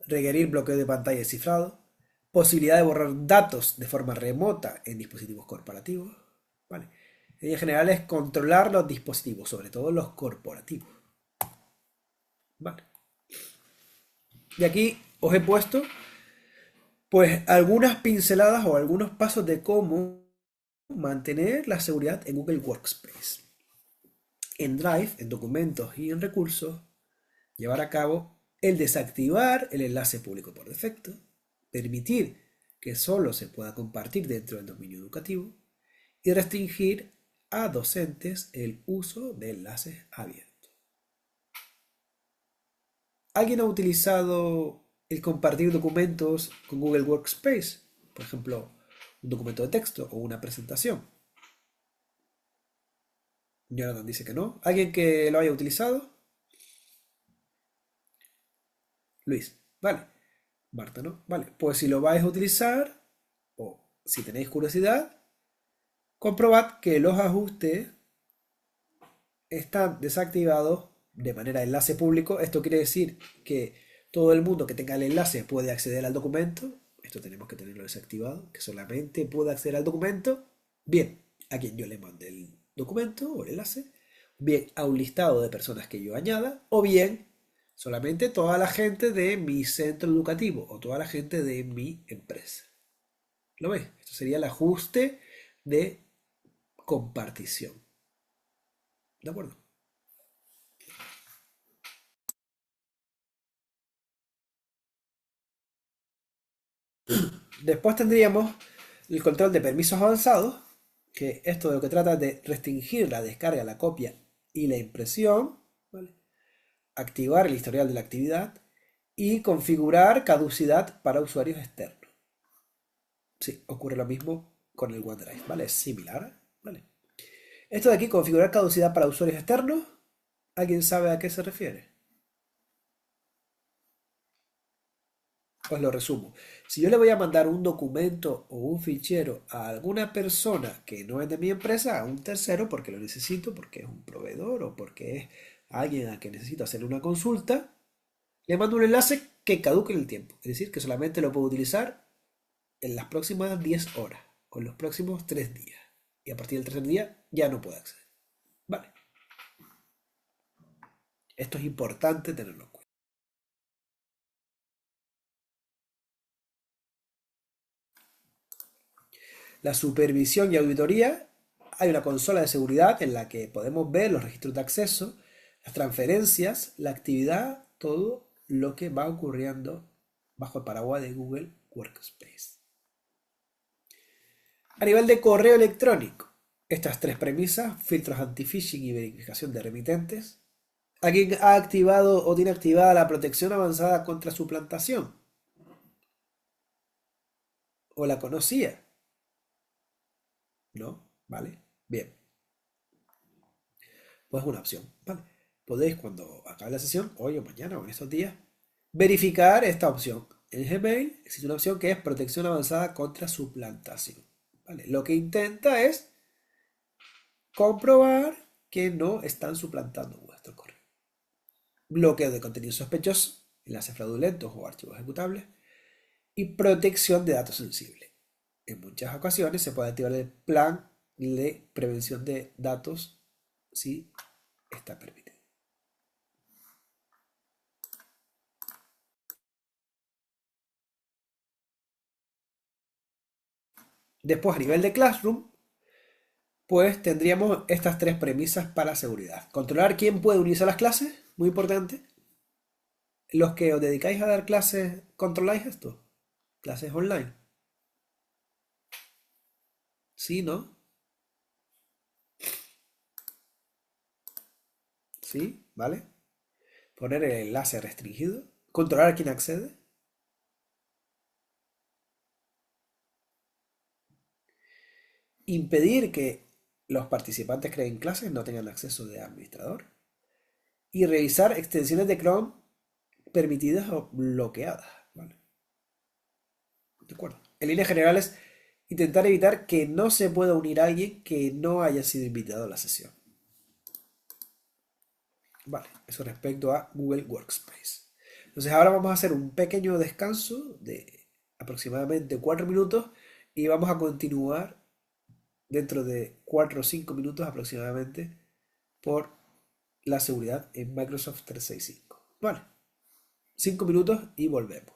Requerir bloqueo de pantalla y cifrado. Posibilidad de borrar datos de forma remota en dispositivos corporativos. ¿Vale? En general es controlar los dispositivos, sobre todo los corporativos. ¿Vale? Y aquí os he puesto pues algunas pinceladas o algunos pasos de cómo mantener la seguridad en Google Workspace. En Drive, en documentos y en recursos, llevar a cabo el desactivar el enlace público por defecto, permitir que solo se pueda compartir dentro del dominio educativo y restringir a docentes el uso de enlaces abiertos. ¿Alguien ha utilizado el compartir documentos con Google Workspace? Por ejemplo, un documento de texto o una presentación. Jonathan dice que no. ¿Alguien que lo haya utilizado? Luis, vale. Marta, ¿no? Vale, pues si lo vais a utilizar, o si tenéis curiosidad, comprobad que los ajustes están desactivados de manera enlace público. Esto quiere decir que todo el mundo que tenga el enlace puede acceder al documento. Esto tenemos que tenerlo desactivado, que solamente puede acceder al documento, bien, a quien yo le mande el documento o el enlace, bien a un listado de personas que yo añada, o bien solamente toda la gente de mi centro educativo o toda la gente de mi empresa. ¿Lo ves? Esto sería el ajuste de compartición. ¿De acuerdo? Después tendríamos el control de permisos avanzados, que esto de lo que trata es de restringir la descarga, la copia y la impresión, ¿vale? Activar el historial de la actividad y configurar caducidad para usuarios externos. Sí, ocurre lo mismo con el OneDrive, ¿vale? Es similar, ¿vale? Esto de aquí, configurar caducidad para usuarios externos, ¿alguien sabe a qué se refiere? Os lo resumo. Si yo le voy a mandar un documento o un fichero a alguna persona que no es de mi empresa, a un tercero, porque lo necesito, porque es un proveedor o porque es alguien a quien necesito hacerle una consulta, le mando un enlace que caduque en el tiempo. Es decir, que solamente lo puedo utilizar en las próximas 10 horas o en los próximos 3 días. Y a partir del tercer día ya no puedo acceder. Vale. Esto es importante tenerlo en cuenta. La supervisión y auditoría. Hay una consola de seguridad en la que podemos ver los registros de acceso, las transferencias, la actividad, todo lo que va ocurriendo bajo el paraguas de Google Workspace. A nivel de correo electrónico, estas 3 premisas, filtros anti-phishing y verificación de remitentes. ¿Alguien ha activado o tiene activada la protección avanzada contra suplantación? ¿O la conocía? ¿No? ¿Vale? Bien. Pues es una opción, ¿vale? Podéis, cuando acabe la sesión, hoy o mañana o en estos días, verificar esta opción. En Gmail existe una opción que es protección avanzada contra suplantación, ¿vale? Lo que intenta es comprobar que no están suplantando vuestro correo. Bloqueo de contenido sospechoso, enlaces fraudulentos o archivos ejecutables y protección de datos sensibles. En muchas ocasiones se puede activar el plan de prevención de datos si está permitido. Después, a nivel de Classroom, pues tendríamos estas tres premisas para seguridad. Controlar quién puede unirse a las clases, muy importante. Los que os dedicáis a dar clases, ¿controláis esto? Clases online. Sí, ¿no? Sí, ¿vale? Poner el enlace restringido. Controlar a quién accede. Impedir que los participantes que creen clases no tengan acceso de administrador. Y revisar extensiones de Chrome permitidas o bloqueadas. ¿Vale? De acuerdo. En líneas generales, intentar evitar que no se pueda unir a alguien que no haya sido invitado a la sesión. Vale, eso respecto a Google Workspace. Entonces ahora vamos a hacer un pequeño descanso de aproximadamente 4 minutos y vamos a continuar dentro de 4 o 5 minutos aproximadamente por la seguridad en Microsoft 365. Vale, 5 minutos y volvemos.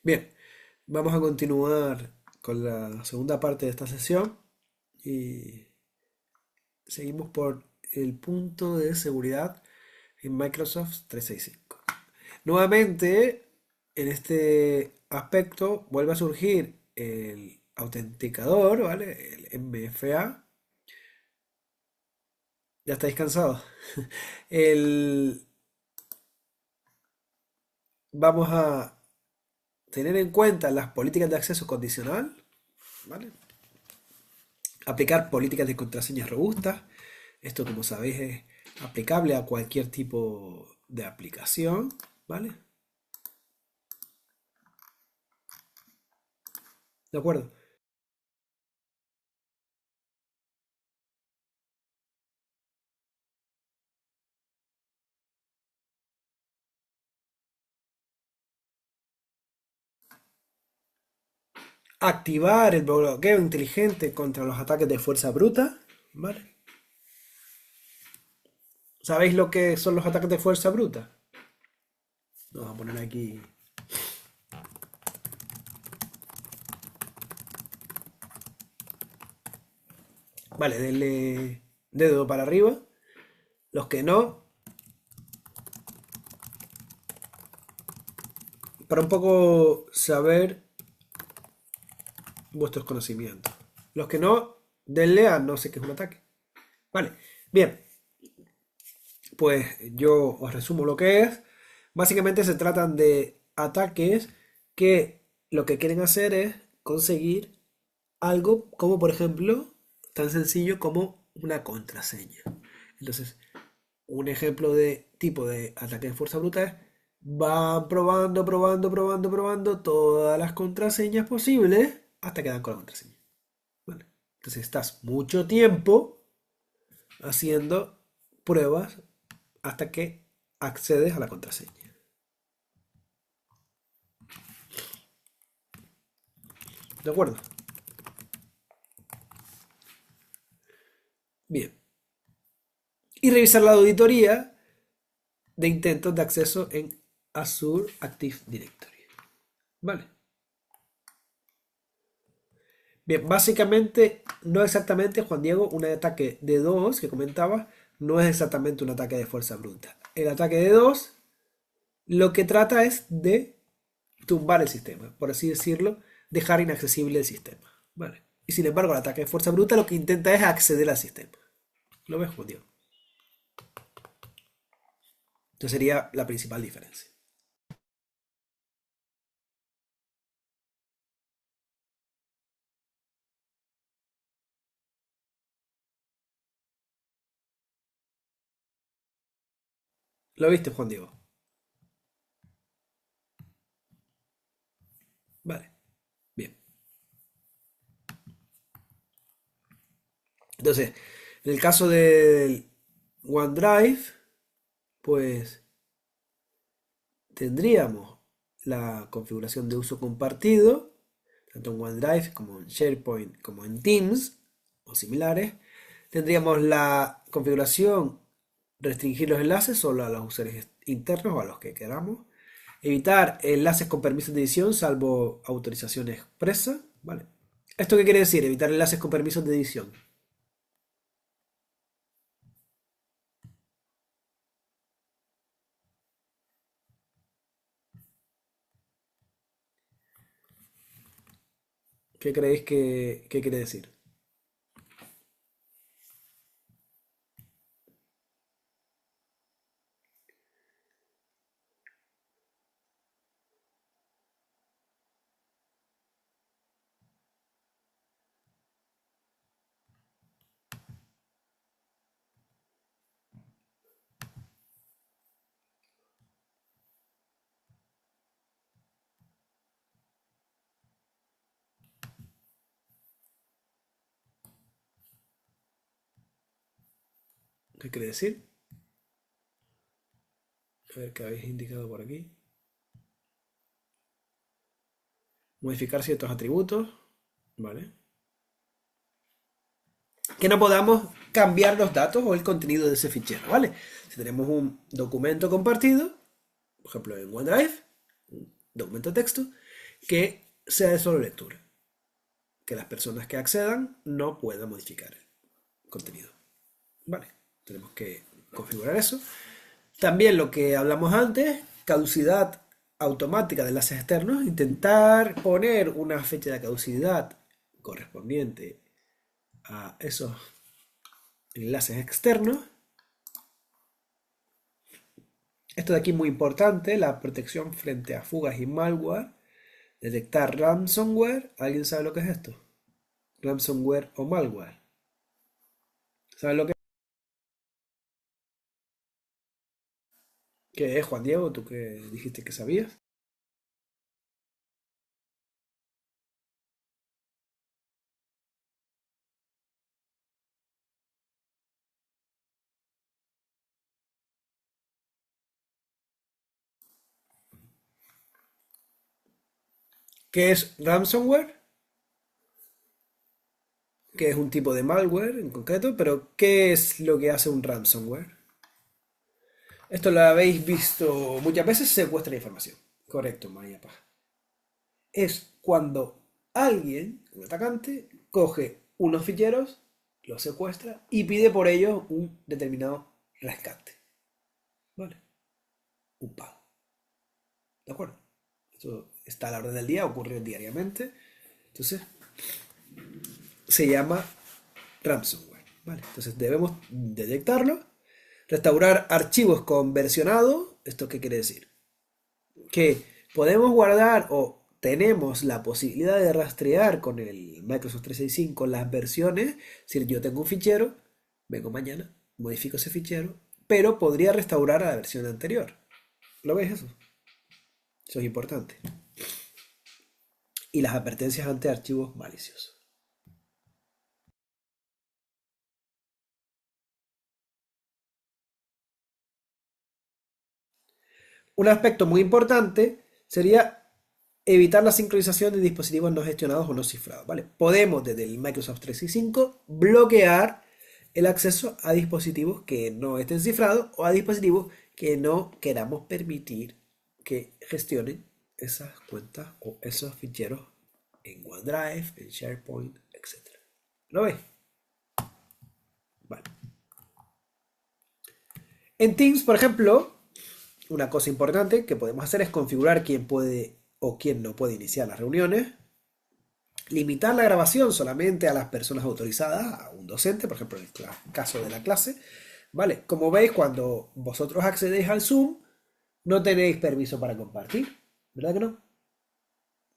Bien, vamos a continuar con la segunda parte de esta sesión y seguimos por el punto de seguridad en Microsoft 365. Nuevamente, en este aspecto vuelve a surgir el autenticador, ¿vale? El MFA. ¿Ya estáis cansados? El... Vamos a tener en cuenta las políticas de acceso condicional, ¿vale? Aplicar políticas de contraseñas robustas. Esto, como sabéis, es aplicable a cualquier tipo de aplicación, ¿vale? ¿De acuerdo? Activar el bloqueo inteligente contra los ataques de fuerza bruta, ¿vale? ¿Sabéis lo que son los ataques de fuerza bruta? Vamos a poner aquí. Vale, denle dedo para arriba. Los que no, para un poco saber vuestros conocimientos. Los que no, denle a no sé qué es un ataque. Vale, bien. Pues yo os resumo lo que es. Básicamente se tratan de ataques que lo que quieren hacer es conseguir algo como, por ejemplo, tan sencillo como una contraseña. Entonces, un ejemplo de tipo de ataque de fuerza bruta es: van probando todas las contraseñas posibles hasta que dan con la contraseña. ¿Vale? Entonces estás mucho tiempo haciendo pruebas hasta que accedes a la contraseña. ¿De acuerdo? Bien. Y revisar la auditoría de intentos de acceso en Azure Active Directory. ¿Vale? Bien, básicamente, no exactamente, Juan Diego, un ataque de 2 que comentaba, no es exactamente un ataque de fuerza bruta. El ataque de 2 lo que trata es de tumbar el sistema, por así decirlo, dejar inaccesible el sistema. ¿Vale? Y sin embargo, el ataque de fuerza bruta lo que intenta es acceder al sistema. ¿Lo ves, Juan Diego? Entonces sería la principal diferencia. ¿Lo viste, Juan Diego? Vale, bien. Entonces, en el caso del OneDrive, pues tendríamos la configuración de uso compartido, tanto en OneDrive como en SharePoint, como en Teams o similares. Tendríamos la configuración restringir los enlaces solo a los usuarios internos o a los que queramos. Evitar enlaces con permisos de edición salvo autorización expresa. ¿Vale? ¿Esto qué quiere decir? Evitar enlaces con permisos de edición. ¿Qué creéis que quiere decir? ¿Qué quiere decir? A ver qué habéis indicado por aquí. Modificar ciertos atributos. ¿Vale? Que no podamos cambiar los datos o el contenido de ese fichero, ¿vale? Si tenemos un documento compartido, por ejemplo en OneDrive, un documento de texto, que sea de solo lectura, que las personas que accedan no puedan modificar el contenido. Vale, tenemos que configurar eso. También lo que hablamos antes, caducidad automática de enlaces externos, intentar poner una fecha de caducidad correspondiente a esos enlaces externos. Esto de aquí es muy importante, la protección frente a fugas y malware. Detectar ransomware. ¿Alguien sabe lo que es esto? Ransomware o malware. ¿Sabes lo que es? ¿Qué es, Juan Diego? ¿Tú que dijiste que sabías? ¿Qué es ransomware? Que es un tipo de malware en concreto, pero ¿qué es lo que hace un ransomware? Esto lo habéis visto muchas veces, secuestra información. Correcto, María Paz. Es cuando alguien, un atacante, coge unos ficheros, los secuestra y pide por ellos un determinado rescate. ¿Vale? Un pago. ¿De acuerdo? Esto está a la orden del día, ocurre diariamente. Entonces, se llama ransomware. ¿Vale? Entonces debemos detectarlo. Restaurar archivos con versionado. ¿Esto qué quiere decir? Que podemos guardar o tenemos la posibilidad de rastrear con el Microsoft 365 las versiones. Es decir, yo tengo un fichero, vengo mañana, modifico ese fichero, pero podría restaurar a la versión anterior. ¿Lo ves eso? Eso es importante. Y las advertencias ante archivos maliciosos. Un aspecto muy importante sería evitar la sincronización de dispositivos no gestionados o no cifrados, ¿vale? Podemos desde el Microsoft 365 bloquear el acceso a dispositivos que no estén cifrados o a dispositivos que no queramos permitir que gestionen esas cuentas o esos ficheros en OneDrive, en SharePoint, etc. ¿Lo ves? Vale. En Teams, por ejemplo, una cosa importante que podemos hacer es configurar quién puede o quién no puede iniciar las reuniones, limitar la grabación solamente a las personas autorizadas, a un docente, por ejemplo, en el caso de la clase, ¿vale? Como veis, cuando vosotros accedéis al Zoom, no tenéis permiso para compartir, ¿verdad que no?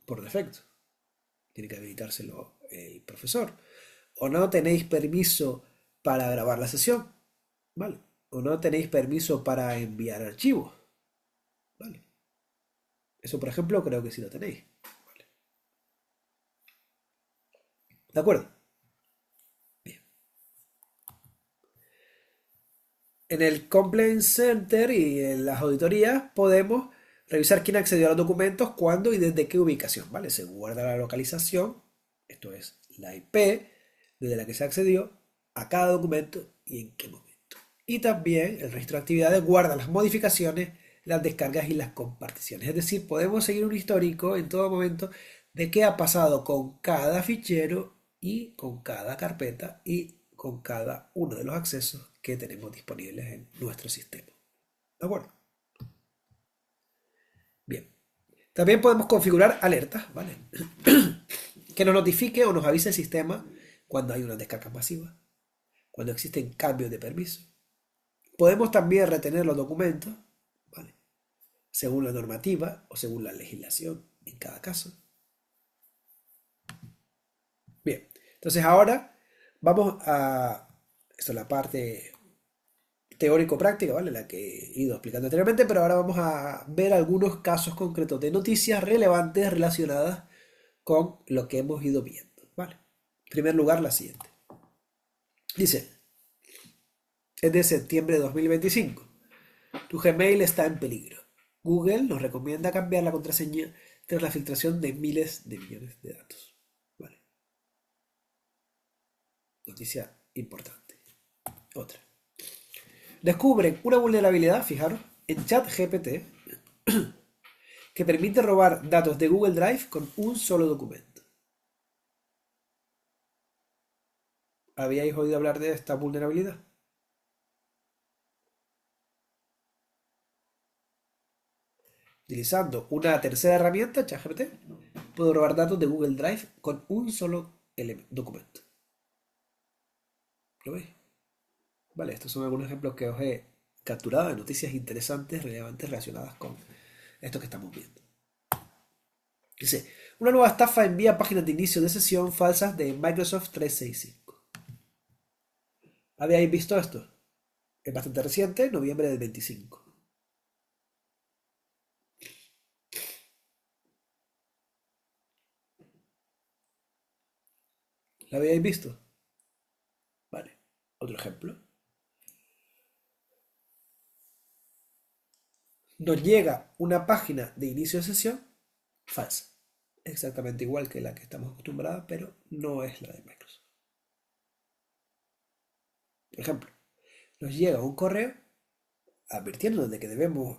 Por defecto. Tiene que habilitárselo el profesor. O no tenéis permiso para grabar la sesión, ¿vale? O no tenéis permiso para enviar archivos, ¿vale? Eso, por ejemplo, creo que sí lo tenéis. ¿Vale? ¿De acuerdo? Bien. En el Complaint Center y en las auditorías podemos revisar quién accedió a los documentos, cuándo y desde qué ubicación, ¿vale? Se guarda la localización, esto es la IP, desde la que se accedió a cada documento y en qué momento. Y también el registro de actividades guarda las modificaciones, las descargas y las comparticiones. Es decir, podemos seguir un histórico en todo momento de qué ha pasado con cada fichero y con cada carpeta y con cada uno de los accesos que tenemos disponibles en nuestro sistema. ¿De acuerdo? Bien. También podemos configurar alertas, ¿vale? Que nos notifique o nos avise el sistema cuando hay una descarga masiva, cuando existen cambios de permiso. Podemos también retener los documentos, ¿vale? Según la normativa o según la legislación en cada caso. Bien, entonces ahora vamos a... Esto es la parte teórico-práctica, ¿vale? La que he ido explicando anteriormente, pero ahora vamos a ver algunos casos concretos de noticias relevantes relacionadas con lo que hemos ido viendo, ¿vale? En primer lugar, la siguiente. Dice, es de septiembre de 2025. Tu Gmail está en peligro. Google nos recomienda cambiar la contraseña tras la filtración de miles de millones de datos. ¿Vale? Noticia importante. Otra. Descubren una vulnerabilidad, fijaros, en ChatGPT que permite robar datos de Google Drive con un solo documento. ¿Habíais oído hablar de esta vulnerabilidad? Utilizando una tercera herramienta, ChatGPT, puedo robar datos de Google Drive con un solo documento. ¿Lo veis? Vale, estos son algunos ejemplos que os he capturado de noticias interesantes, relevantes, relacionadas con esto que estamos viendo. Dice, una nueva estafa envía páginas de inicio de sesión falsas de Microsoft 365. ¿Habíais visto esto? Es bastante reciente, noviembre del 25. ¿La habíais visto? Vale, otro ejemplo. Nos llega una página de inicio de sesión falsa. Exactamente igual que la que estamos acostumbrados, pero no es la de Microsoft. Por ejemplo, nos llega un correo advirtiéndonos de que debemos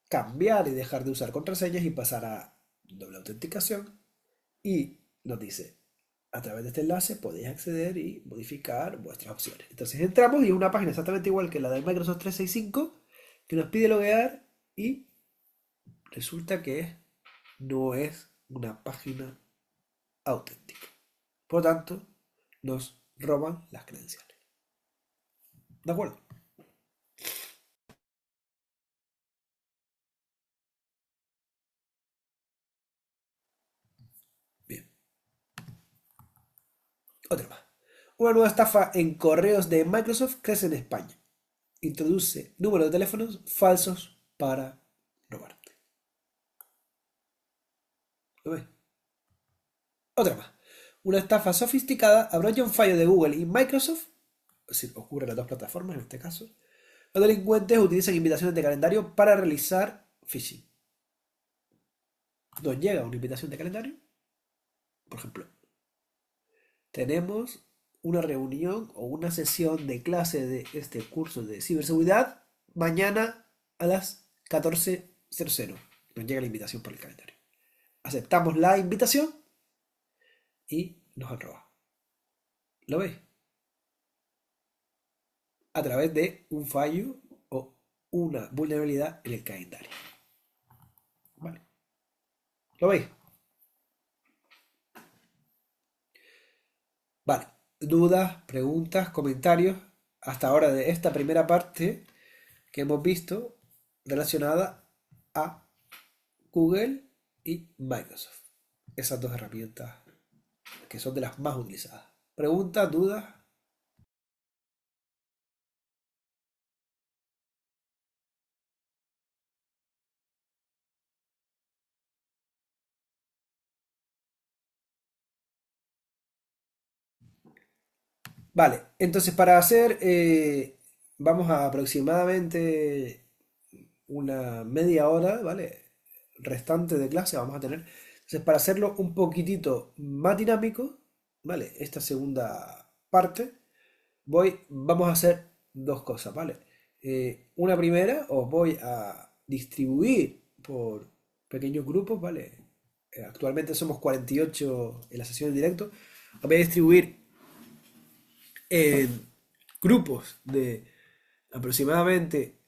cambiar y dejar de usar contraseñas y pasar a doble autenticación. Y nos dice, a través de este enlace podéis acceder y modificar vuestras opciones. Entonces entramos y es una página exactamente igual que la de Microsoft 365 que nos pide loguear y resulta que no es una página auténtica. Por lo tanto, nos roban las credenciales. ¿De acuerdo? Bien. Otra más. Una nueva estafa en correos de Microsoft crece en España. Introduce números de teléfonos falsos para robarte. ¿Lo ves? Otra más. Una estafa sofisticada abrocha un fallo de Google y Microsoft, es decir, ocurre en las dos plataformas en este caso. Los delincuentes utilizan invitaciones de calendario para realizar phishing. Nos llega una invitación de calendario. Por ejemplo, tenemos una reunión o una sesión de clase de este curso de ciberseguridad mañana a las 14:00. Nos llega la invitación por el calendario. Aceptamos la invitación y nos han robado. ¿Lo veis? A través de un fallo o una vulnerabilidad en el calendario. ¿Vale? ¿Lo veis? Vale. Dudas, preguntas, comentarios hasta ahora de esta primera parte que hemos visto relacionada a Google y Microsoft. Esas dos herramientas que son de las más utilizadas. Preguntas, dudas. Vale, entonces para hacer, vamos a aproximadamente una media hora, ¿vale? Restante de clase vamos a tener. Entonces para hacerlo un poquitito más dinámico, ¿vale? Esta segunda parte, vamos a hacer dos cosas, ¿vale? Una primera, os voy a distribuir por pequeños grupos, ¿vale? Actualmente somos 48 en la sesión en directo. Os voy a distribuir en grupos de aproximadamente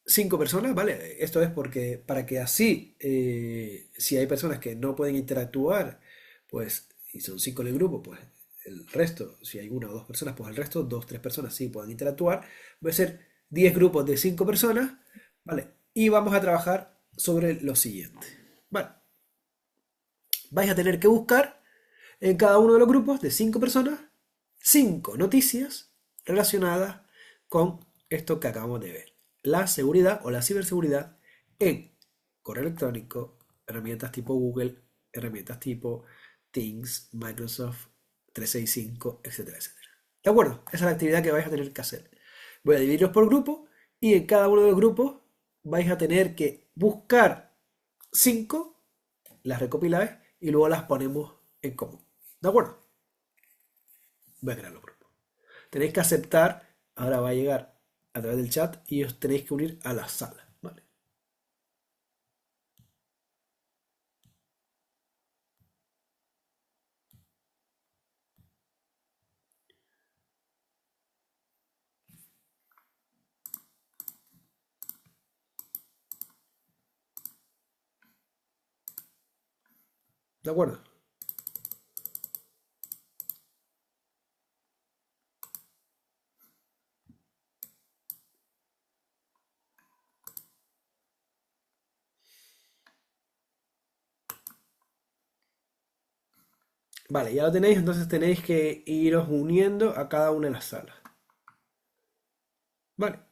5 personas, ¿vale? Esto es porque para que así, si hay personas que no pueden interactuar, pues, y son 5 en el grupo, pues el resto, si hay una o dos personas, pues el resto, dos, tres personas sí pueden interactuar. Va a ser 10 grupos de 5 personas, ¿vale? Y vamos a trabajar sobre lo siguiente. Vale. Vais a tener que buscar en cada uno de los grupos de 5 personas 5 noticias relacionadas con esto que acabamos de ver. La seguridad o la ciberseguridad en correo electrónico, herramientas tipo Google, herramientas tipo Teams, Microsoft 365, etcétera, etcétera. ¿De acuerdo? Esa es la actividad que vais a tener que hacer. Voy a dividiros por grupos y en cada uno de los grupos vais a tener que buscar 5, las recopiláis y luego las ponemos en común. ¿De acuerdo? Voy a crear los grupos. Tenéis que aceptar, ahora va a llegar a través del chat y os tenéis que unir a la sala, ¿vale? ¿De acuerdo? Vale, ya lo tenéis, entonces tenéis que iros uniendo a cada una de las salas. Vale.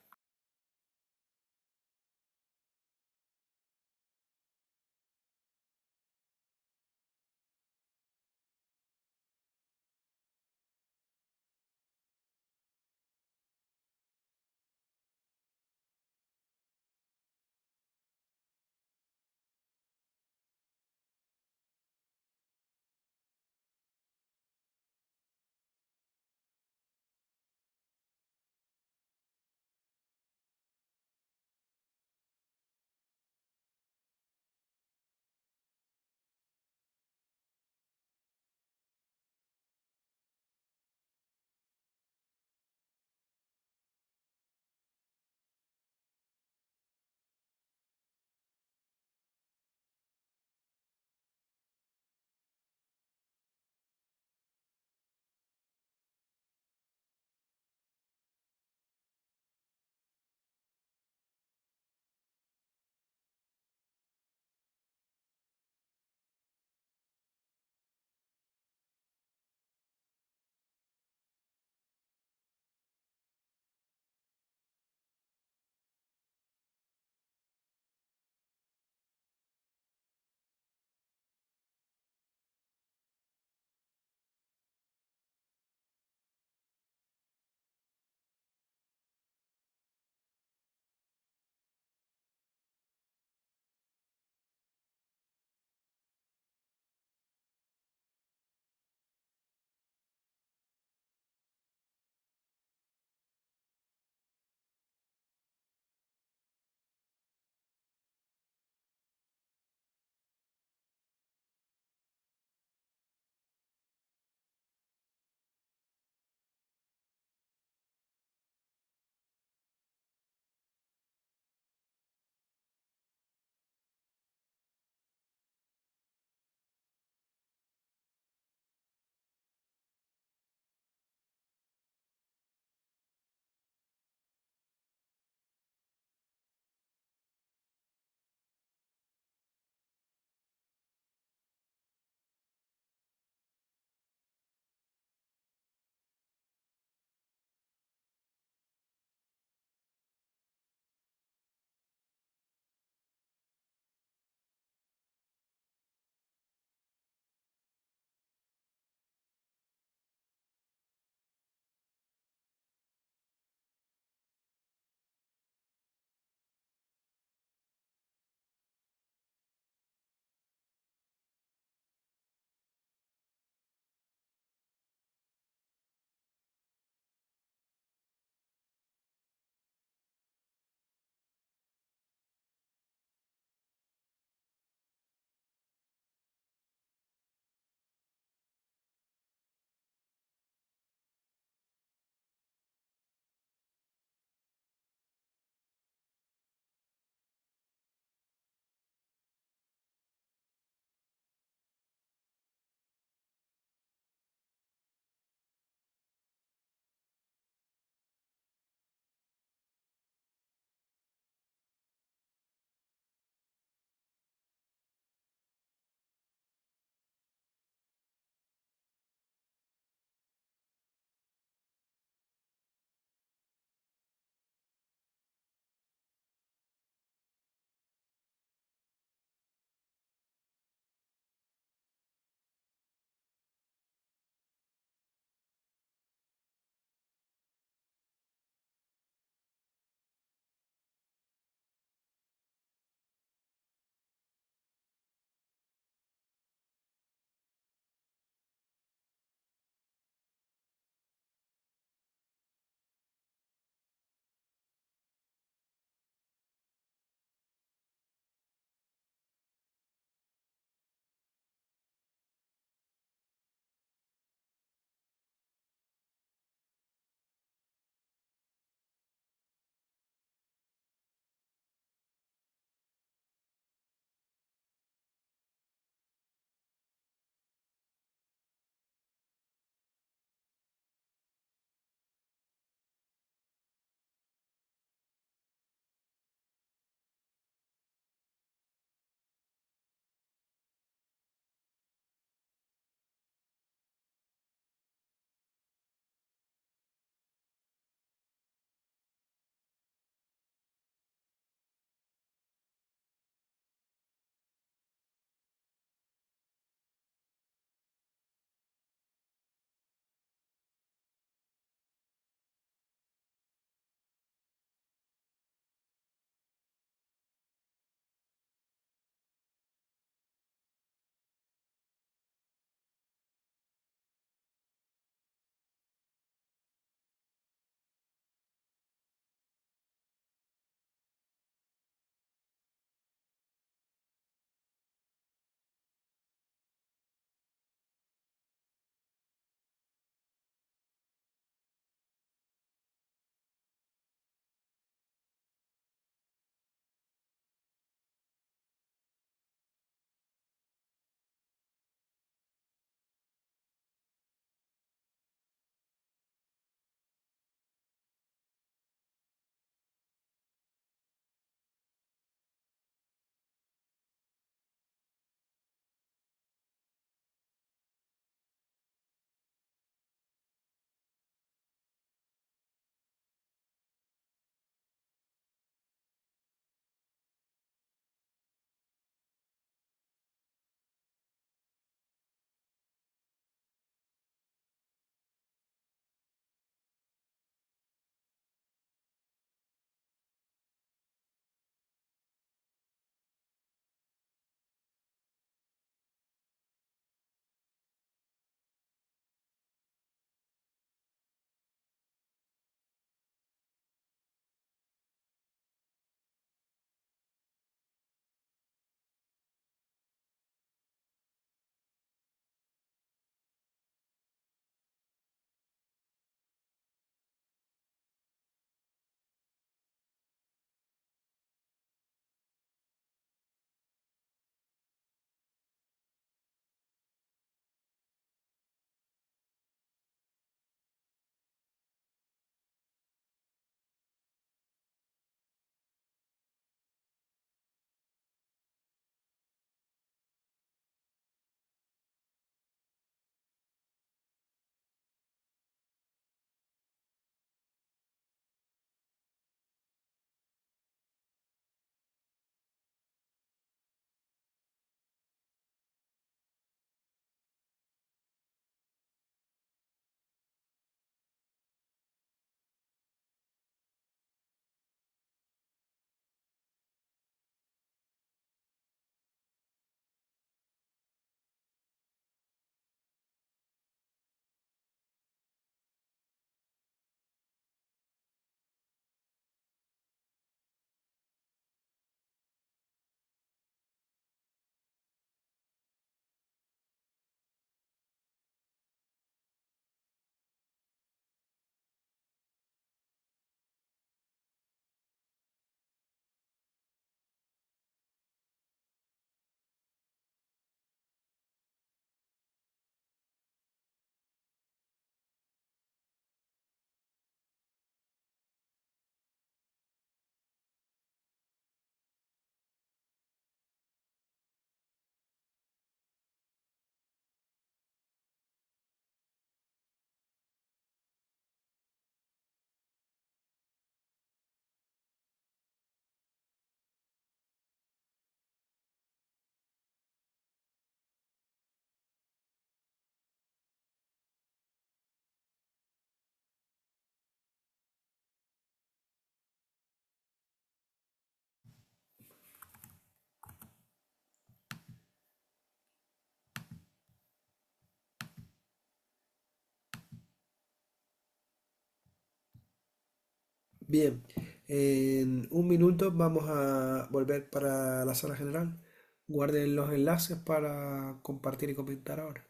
Bien, en un minuto vamos a volver para la sala general. Guarden los enlaces para compartir y comentar ahora.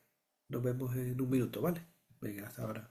Nos vemos en un minuto, ¿vale? Venga, hasta ahora.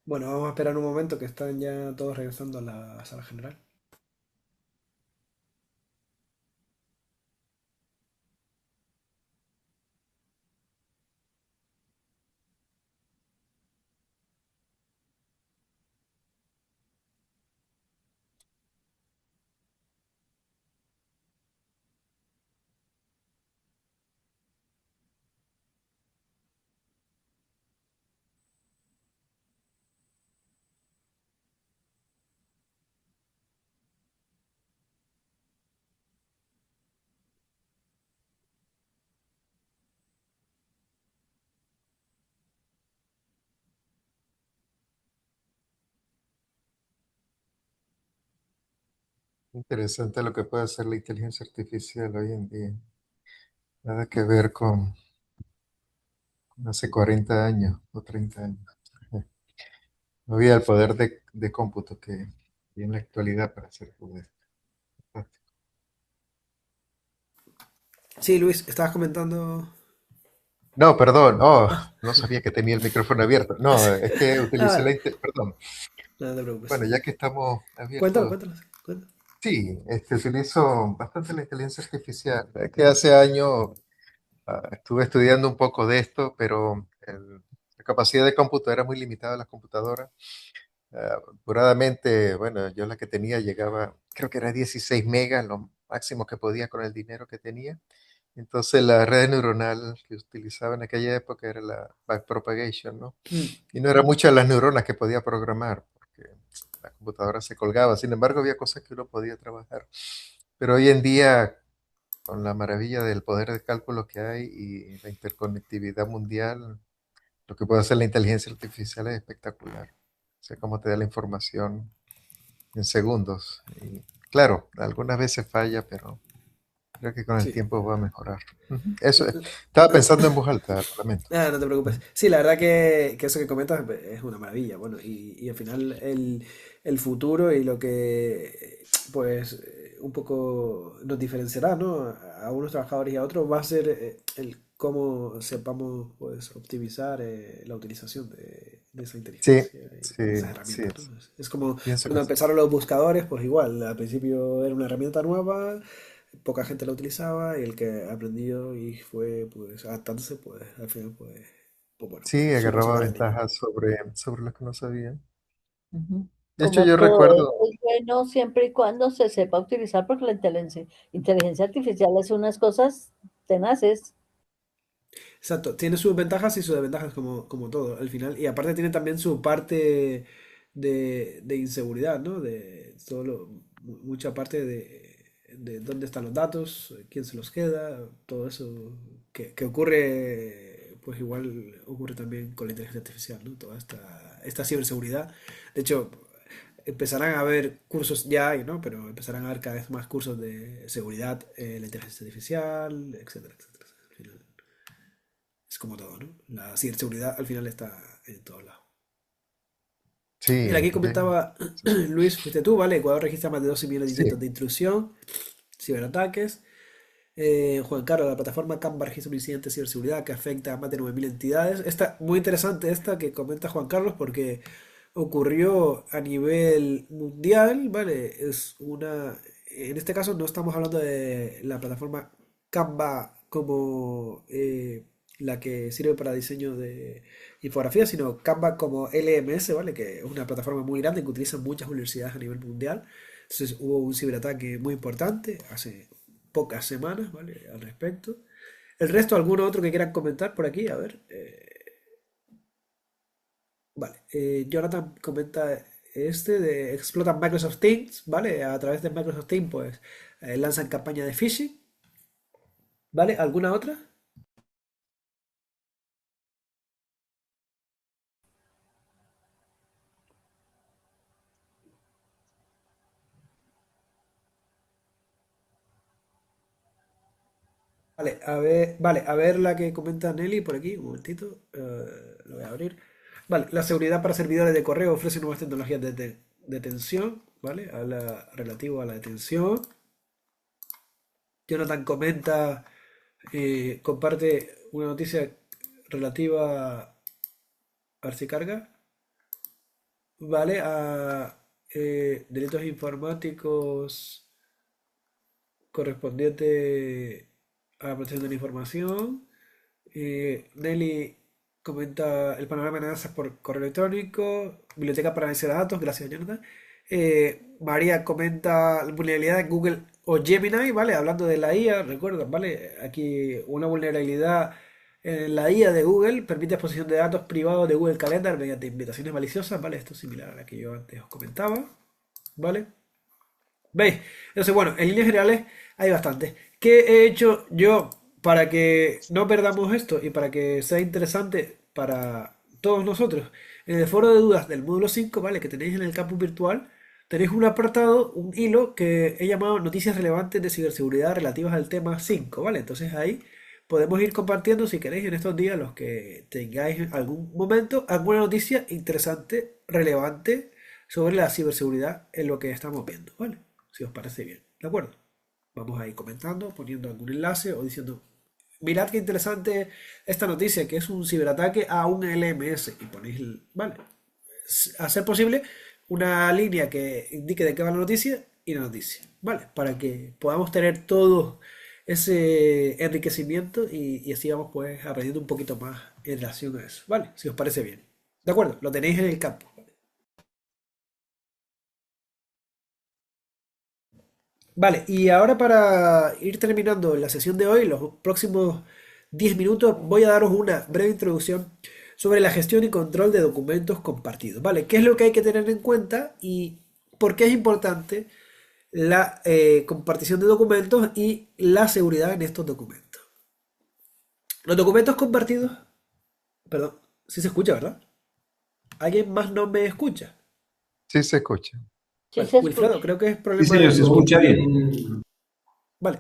Bueno, vamos a esperar un momento que están ya todos regresando a la sala general. Interesante lo que puede hacer la inteligencia artificial hoy en día. Nada que ver con hace 40 años o 30 años. No había el poder de cómputo que hay en la actualidad para hacer todo esto. Sí, Luis, estabas comentando. No, perdón. Oh, Ah, no sabía que tenía el micrófono abierto. No, es que ah, utilicé vale, perdón. no te preocupes. Bueno, ya que estamos Cuéntalo, abiertos, cuéntalo. Cuéntalo. sí, utilizo bastante la inteligencia artificial. Es que hace años estuve estudiando un poco de esto, pero la capacidad de cómputo era muy limitada en las computadoras. Apuradamente, bueno, yo la que tenía llegaba, creo que era 16 megas, lo máximo que podía con el dinero que tenía. Entonces la red neuronal que utilizaba en aquella época era la backpropagation, ¿no? Mm, Y no eran muchas las neuronas que podía programar, porque la computadora se colgaba. Sin embargo, había cosas que uno podía trabajar. Pero hoy en día, con la maravilla del poder de cálculo que hay y la interconectividad mundial, lo que puede hacer la inteligencia artificial es espectacular. O sea, cómo te da la información en segundos. Y claro, algunas veces falla, pero creo que con el sí. tiempo va a mejorar. Ujú. Eso es. Estaba pensando en voz alta, lo lamento. Ah, no te preocupes. Ujú. Sí, la verdad que eso que comentas es una maravilla. Bueno, y al final el futuro y lo que pues un poco nos diferenciará, ¿no? A unos trabajadores y a otros va a ser el cómo sepamos pues optimizar la utilización de esa Sí, inteligencia sí, y esas sí, herramientas, ¿no? Es como pienso que cuando sí. empezaron los buscadores, pues igual, al principio era una herramienta nueva, poca gente la utilizaba y el que aprendió y fue pues adaptándose, pues al final pues bueno, Sí, supo agarraba sacar rendimiento. ventajas sobre lo que no sabía. Ujú. De hecho, Como yo todo recuerdo, es bueno siempre y cuando se sepa utilizar, porque la inteligencia artificial es unas cosas tenaces. Exacto, tiene sus ventajas y sus desventajas como todo al final. Y aparte tiene también su parte de inseguridad, ¿no? De mucha parte de dónde están los datos, quién se los queda, todo eso que ocurre, pues igual ocurre también con la inteligencia artificial, ¿no? Toda esta ciberseguridad. De hecho, empezarán a haber cursos, ya hay, ¿no? Pero empezarán a haber cada vez más cursos de seguridad, la inteligencia artificial, etcétera, etcétera. Al final. Es como todo, ¿no? La ciberseguridad al final está en todos lados. Mira, Sí, aquí comentaba Luis, fuiste tú, ¿vale? Ecuador registra más de 12 millones de sí. intentos de intrusión, ciberataques. Juan Carlos, la plataforma Canva registra un incidente de ciberseguridad que afecta a más de 9.000 entidades. Está muy interesante esta que comenta Juan Carlos porque ocurrió a nivel mundial, ¿vale? En este caso no estamos hablando de la plataforma Canva como la que sirve para diseño de infografía, sino Canva como LMS, ¿vale? Que es una plataforma muy grande que utilizan muchas universidades a nivel mundial. Entonces hubo un ciberataque muy importante hace pocas semanas, ¿vale? Al respecto. El resto, ¿alguno otro que quieran comentar por aquí? A ver. Vale. Jonathan comenta este de explotan Microsoft Teams, ¿vale? A través de Microsoft Teams, pues lanzan campaña de phishing, ¿vale? ¿Alguna otra? Vale, a ver la que comenta Nelly por aquí, un momentito, lo voy a abrir. Vale, la seguridad para servidores de correo ofrece nuevas tecnologías de detención, ¿vale? Habla relativo a la detención. Jonathan comenta, comparte una noticia relativa, a ver si carga, ¿vale? A delitos informáticos correspondiente a la protección de la información. Nelly comenta el panorama de amenazas por correo electrónico, biblioteca para análisis de datos, gracias Jonathan. María comenta la vulnerabilidad en Google o Gemini, ¿vale? Hablando de la IA, recuerdan, ¿vale? Aquí una vulnerabilidad en la IA de Google permite exposición de datos privados de Google Calendar mediante invitaciones maliciosas, ¿vale? Esto es similar a la que yo antes os comentaba, ¿vale? ¿Veis? Entonces, bueno, en líneas generales hay bastante. ¿Qué he hecho yo para que no perdamos esto y para que sea interesante para todos nosotros? En el foro de dudas del módulo 5, ¿vale? Que tenéis en el campus virtual, tenéis un apartado, un hilo que he llamado noticias relevantes de ciberseguridad relativas al tema 5, ¿vale? Entonces ahí podemos ir compartiendo, si queréis, en estos días, los que tengáis en algún momento, alguna noticia interesante, relevante sobre la ciberseguridad en lo que estamos viendo, ¿vale? Si os parece bien, ¿de acuerdo? Vamos a ir comentando, poniendo algún enlace o diciendo, mirad qué interesante esta noticia, que es un ciberataque a un LMS, y ponéis, ¿vale? A ser posible, una línea que indique de qué va la noticia y la noticia, ¿vale? Para que podamos tener todo ese enriquecimiento y así vamos pues aprendiendo un poquito más en relación a eso, ¿vale? Si os parece bien. ¿De acuerdo? Lo tenéis en el campo. Vale, y ahora para ir terminando la sesión de hoy, los próximos 10 minutos, voy a daros una breve introducción sobre la gestión y control de documentos compartidos. ¿Vale? ¿Qué es lo que hay que tener en cuenta y por qué es importante la compartición de documentos y la seguridad en estos documentos? Los documentos compartidos, perdón, sí se escucha, ¿verdad? ¿Alguien más no me escucha? Sí se escucha. Sí Vale, se Wilfredo, escucha. creo que es Sí, problema señor, de se tu... escucha bien. Vale,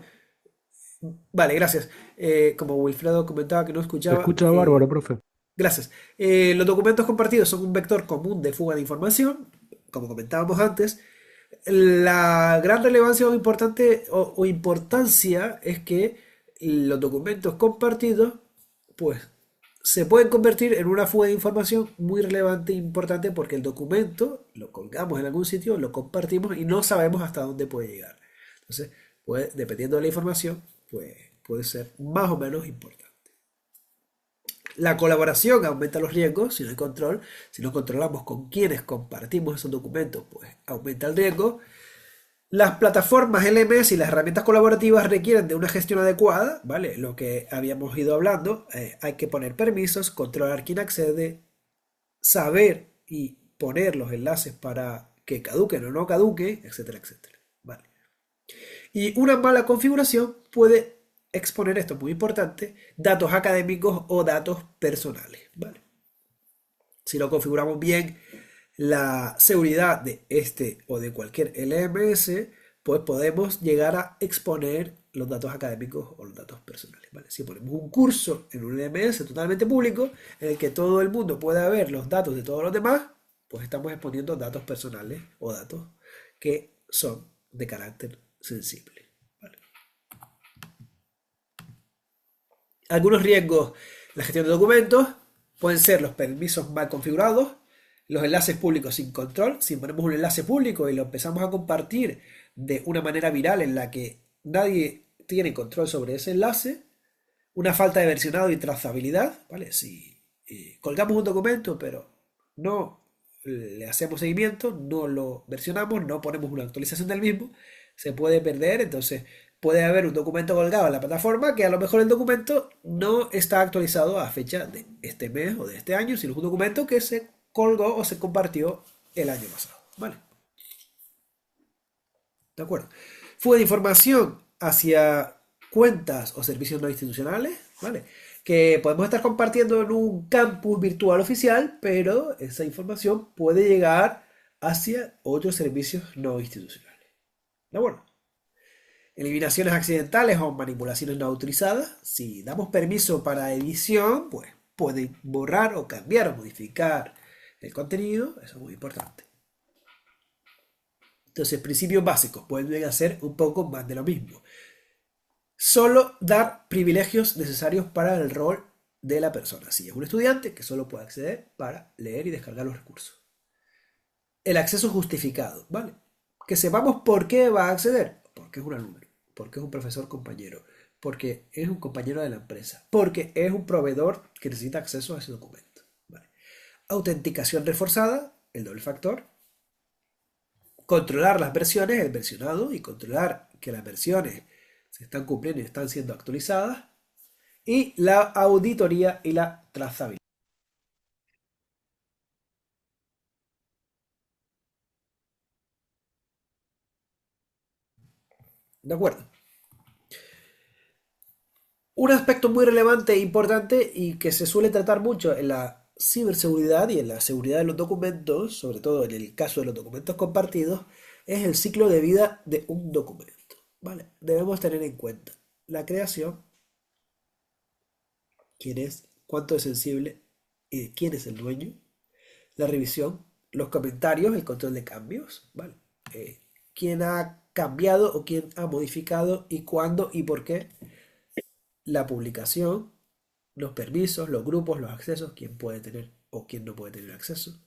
vale, gracias. Como Wilfredo comentaba que no Se escuchaba, escucha bárbaro, profe. gracias. Los documentos compartidos son un vector común de fuga de información, como comentábamos antes. La gran relevancia o importante o importancia es que los documentos compartidos, pues, se pueden convertir en una fuga de información muy relevante e importante porque el documento lo colgamos en algún sitio, lo compartimos y no sabemos hasta dónde puede llegar. Entonces, pues, dependiendo de la información, pues, puede ser más o menos importante. La colaboración aumenta los riesgos si no hay control. Si no controlamos con quiénes compartimos esos documentos, pues aumenta el riesgo. Las plataformas LMS y las herramientas colaborativas requieren de una gestión adecuada, ¿vale? Lo que habíamos ido hablando, hay que poner permisos, controlar quién accede, saber y poner los enlaces para que caduquen o no caduquen, etcétera, etcétera, ¿vale? Y una mala configuración puede exponer, esto es muy importante, datos académicos o datos personales, ¿vale? Si lo configuramos bien, la seguridad de este o de cualquier LMS, pues podemos llegar a exponer los datos académicos o los datos personales, ¿vale? Si ponemos un curso en un LMS totalmente público, en el que todo el mundo pueda ver los datos de todos los demás, pues estamos exponiendo datos personales o datos que son de carácter sensible, ¿vale? Algunos riesgos en la gestión de documentos pueden ser los permisos mal configurados, los enlaces públicos sin control. Si ponemos un enlace público y lo empezamos a compartir de una manera viral en la que nadie tiene control sobre ese enlace, una falta de versionado y trazabilidad, ¿vale? Si colgamos un documento pero no le hacemos seguimiento, no lo versionamos, no ponemos una actualización del mismo, se puede perder. Entonces puede haber un documento colgado en la plataforma que a lo mejor el documento no está actualizado a fecha de este mes o de este año, sino es un documento que se colgó o se compartió el año pasado, ¿vale? ¿De acuerdo? Fuga de información hacia cuentas o servicios no institucionales, ¿vale? Que podemos estar compartiendo en un campus virtual oficial, pero esa información puede llegar hacia otros servicios no institucionales. ¿De acuerdo? Eliminaciones accidentales o manipulaciones no autorizadas. Si damos permiso para edición, pues pueden borrar o cambiar o modificar el contenido. Eso es muy importante. Entonces, principios básicos vuelven a ser un poco más de lo mismo. Solo dar privilegios necesarios para el rol de la persona. Si es un estudiante, que solo puede acceder para leer y descargar los recursos. El acceso justificado, ¿vale? Que sepamos por qué va a acceder. Porque es un alumno, porque es un profesor compañero, porque es un compañero de la empresa, porque es un proveedor que necesita acceso a ese documento, ¿vale? Autenticación reforzada, el doble factor. Controlar las versiones, el versionado, y controlar que las versiones se están cumpliendo y están siendo actualizadas. Y la auditoría y la trazabilidad. ¿De acuerdo? Un aspecto muy relevante e importante y que se suele tratar mucho en la ciberseguridad y en la seguridad de los documentos, sobre todo en el caso de los documentos compartidos, es el ciclo de vida de un documento, ¿vale? Debemos tener en cuenta la creación, quién es, cuánto es sensible y de quién es el dueño, la revisión, los comentarios, el control de cambios, ¿vale? Quién ha cambiado o quién ha modificado y cuándo y por qué, la publicación, los permisos, los grupos, los accesos, quién puede tener o quién no puede tener acceso,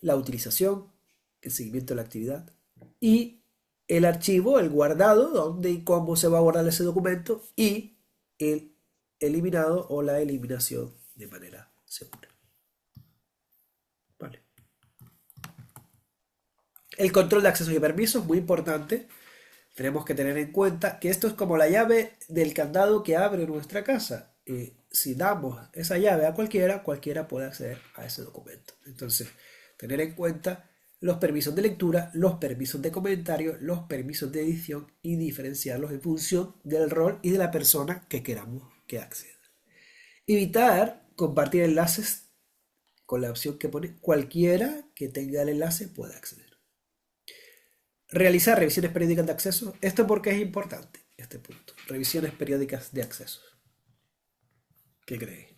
la utilización, el seguimiento de la actividad y el archivo, el guardado, dónde y cómo se va a guardar ese documento y el eliminado o la eliminación de manera segura. Vale. El control de accesos y permisos, muy importante. Tenemos que tener en cuenta que esto es como la llave del candado que abre nuestra casa. Si damos esa llave a cualquiera, cualquiera puede acceder a ese documento. Entonces, tener en cuenta los permisos de lectura, los permisos de comentario, los permisos de edición y diferenciarlos en función del rol y de la persona que queramos que acceda. Evitar compartir enlaces con la opción que pone cualquiera que tenga el enlace puede acceder. Realizar revisiones periódicas de acceso. ¿Esto porque es importante? Este punto. Revisiones periódicas de acceso. ¿Qué creéis?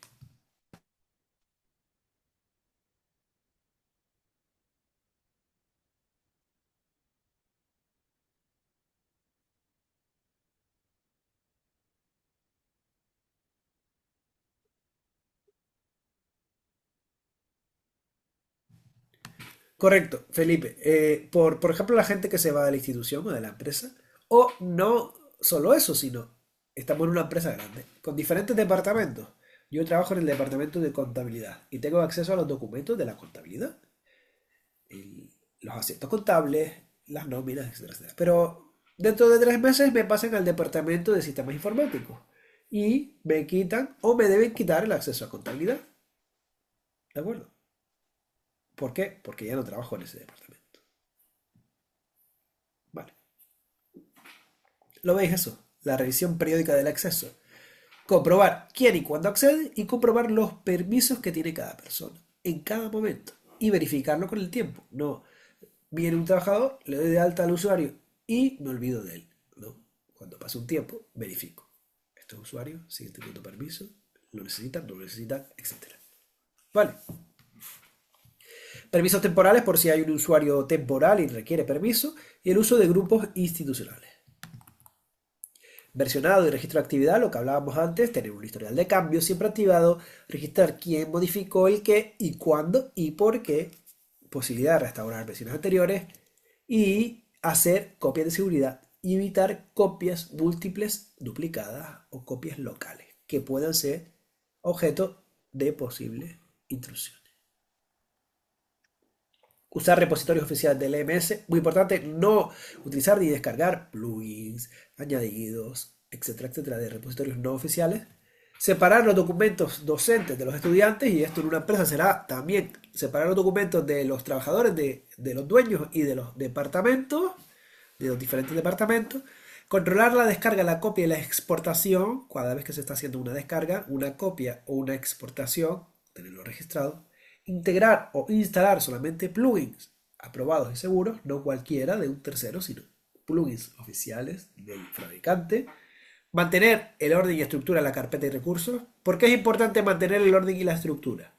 Correcto, Felipe. Por ejemplo, la gente que se va de la institución o de la empresa, o no solo eso, sino estamos en una empresa grande, con diferentes departamentos. Yo trabajo en el departamento de contabilidad y tengo acceso a los documentos de la contabilidad, los asientos contables, las nóminas, etcétera, etcétera. Pero dentro de 3 meses me pasan al departamento de sistemas informáticos y me quitan o me deben quitar el acceso a contabilidad. ¿De acuerdo? ¿Por qué? Porque ya no trabajo en ese departamento. Vale. ¿Lo veis eso? La revisión periódica del acceso. Comprobar quién y cuándo accede y comprobar los permisos que tiene cada persona en cada momento y verificarlo con el tiempo. No, viene un trabajador, le doy de alta al usuario y me olvido de él. No. Cuando pase un tiempo, verifico. Estos usuarios siguen teniendo permiso, lo necesitan, no lo necesitan, etc. Vale. Permisos temporales por si hay un usuario temporal y requiere permiso, y el uso de grupos institucionales. Versionado y registro de actividad, lo que hablábamos antes, tener un historial de cambios siempre activado, registrar quién modificó el qué y cuándo y por qué, posibilidad de restaurar versiones anteriores y hacer copias de seguridad y evitar copias múltiples duplicadas o copias locales que puedan ser objeto de posibles intrusiones. Usar repositorios oficiales del LMS, muy importante, no utilizar ni descargar plugins, añadidos, etcétera, etcétera, de repositorios no oficiales. Separar los documentos docentes de los estudiantes, y esto en una empresa será también separar los documentos de los trabajadores, de los dueños y de los departamentos, de los diferentes departamentos. Controlar la descarga, la copia y la exportación, cada vez que se está haciendo una descarga, una copia o una exportación, tenerlo registrado. Integrar o instalar solamente plugins aprobados y seguros, no cualquiera de un tercero, sino plugins oficiales del fabricante. Mantener el orden y estructura en la carpeta y recursos. ¿Por qué es importante mantener el orden y la estructura?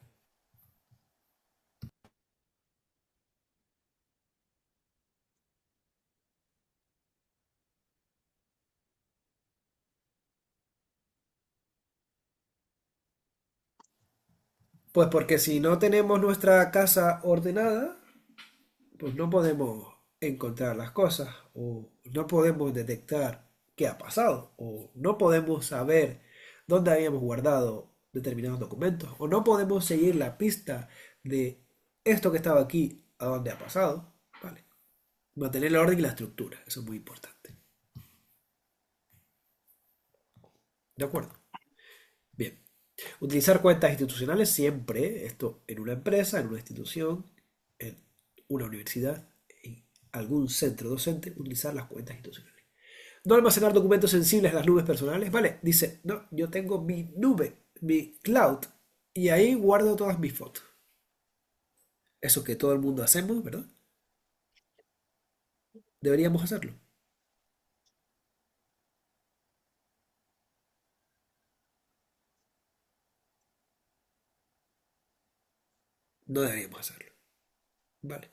Pues porque si no tenemos nuestra casa ordenada, pues no podemos encontrar las cosas o no podemos detectar qué ha pasado o no podemos saber dónde habíamos guardado determinados documentos o no podemos seguir la pista de esto que estaba aquí a dónde ha pasado. Vale. Mantener el orden y la estructura, eso es muy importante. ¿De acuerdo? Bien. Utilizar cuentas institucionales siempre, esto en una empresa, en una institución, en una universidad, en algún centro docente, utilizar las cuentas institucionales. No almacenar documentos sensibles en las nubes personales, ¿vale? Dice, no, yo tengo mi nube, mi cloud, y ahí guardo todas mis fotos. Eso que todo el mundo hacemos, ¿verdad? Deberíamos hacerlo. No deberíamos hacerlo, ¿vale?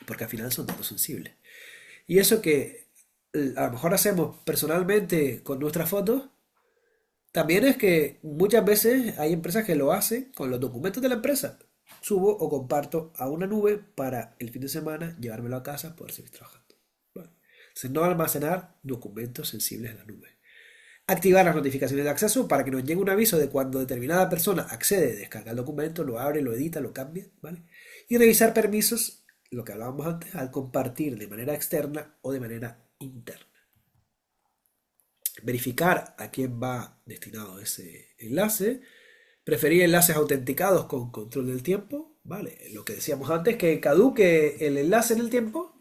Porque al final son datos sensibles. Y eso que a lo mejor hacemos personalmente con nuestras fotos, también es que muchas veces hay empresas que lo hacen con los documentos de la empresa. Subo o comparto a una nube para el fin de semana llevármelo a casa, poder seguir trabajando. Vale. Entonces, no almacenar documentos sensibles en la nube. Activar las notificaciones de acceso para que nos llegue un aviso de cuando determinada persona accede, descarga el documento, lo abre, lo edita, lo cambia, ¿vale? Y revisar permisos, lo que hablábamos antes, al compartir de manera externa o de manera interna. Verificar a quién va destinado ese enlace. Preferir enlaces autenticados con control del tiempo, ¿vale? Lo que decíamos antes, que caduque el enlace en el tiempo.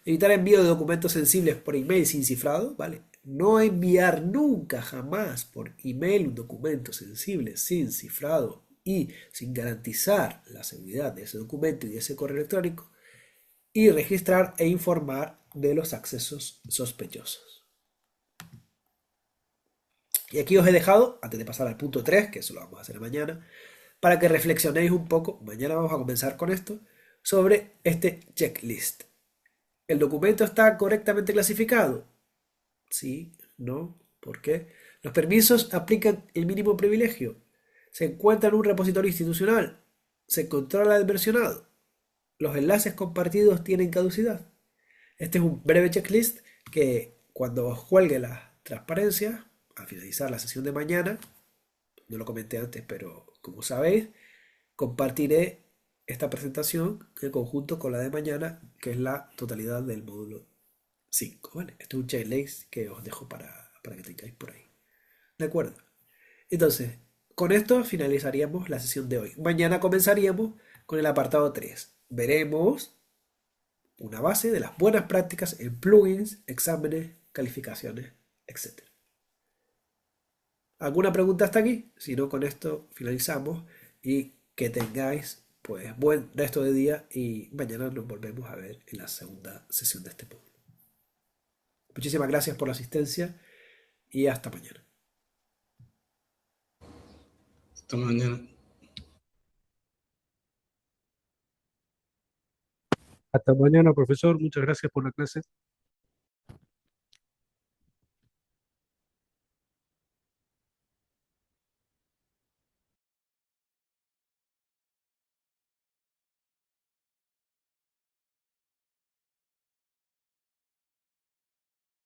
Evitar envío de documentos sensibles por email sin cifrado, ¿vale? No enviar nunca, jamás por email un documento sensible sin cifrado y sin garantizar la seguridad de ese documento y de ese correo electrónico. Y registrar e informar de los accesos sospechosos. Y aquí os he dejado, antes de pasar al punto 3, que eso lo vamos a hacer mañana, para que reflexionéis un poco, mañana vamos a comenzar con esto, sobre este checklist. ¿El documento está correctamente clasificado? Sí, no, ¿por qué? ¿Los permisos aplican el mínimo privilegio? ¿Se encuentra en un repositorio institucional? ¿Se controla el versionado? ¿Los enlaces compartidos tienen caducidad? Este es un breve checklist que cuando os cuelgue las transparencias, al finalizar la sesión de mañana, no lo comenté antes, pero como sabéis, compartiré esta presentación en conjunto con la de mañana, que es la totalidad del módulo 5, ¿vale? Este es un checklist que os dejo para que tengáis por ahí. ¿De acuerdo? Entonces, con esto finalizaríamos la sesión de hoy. Mañana comenzaríamos con el apartado 3. Veremos una base de las buenas prácticas en plugins, exámenes, calificaciones, etc. ¿Alguna pregunta hasta aquí? Si no, con esto finalizamos y que tengáis pues buen resto de día y mañana nos volvemos a ver en la segunda sesión de este módulo. Muchísimas gracias por la asistencia y hasta mañana. Hasta mañana. Hasta mañana, profesor. Muchas gracias por la clase.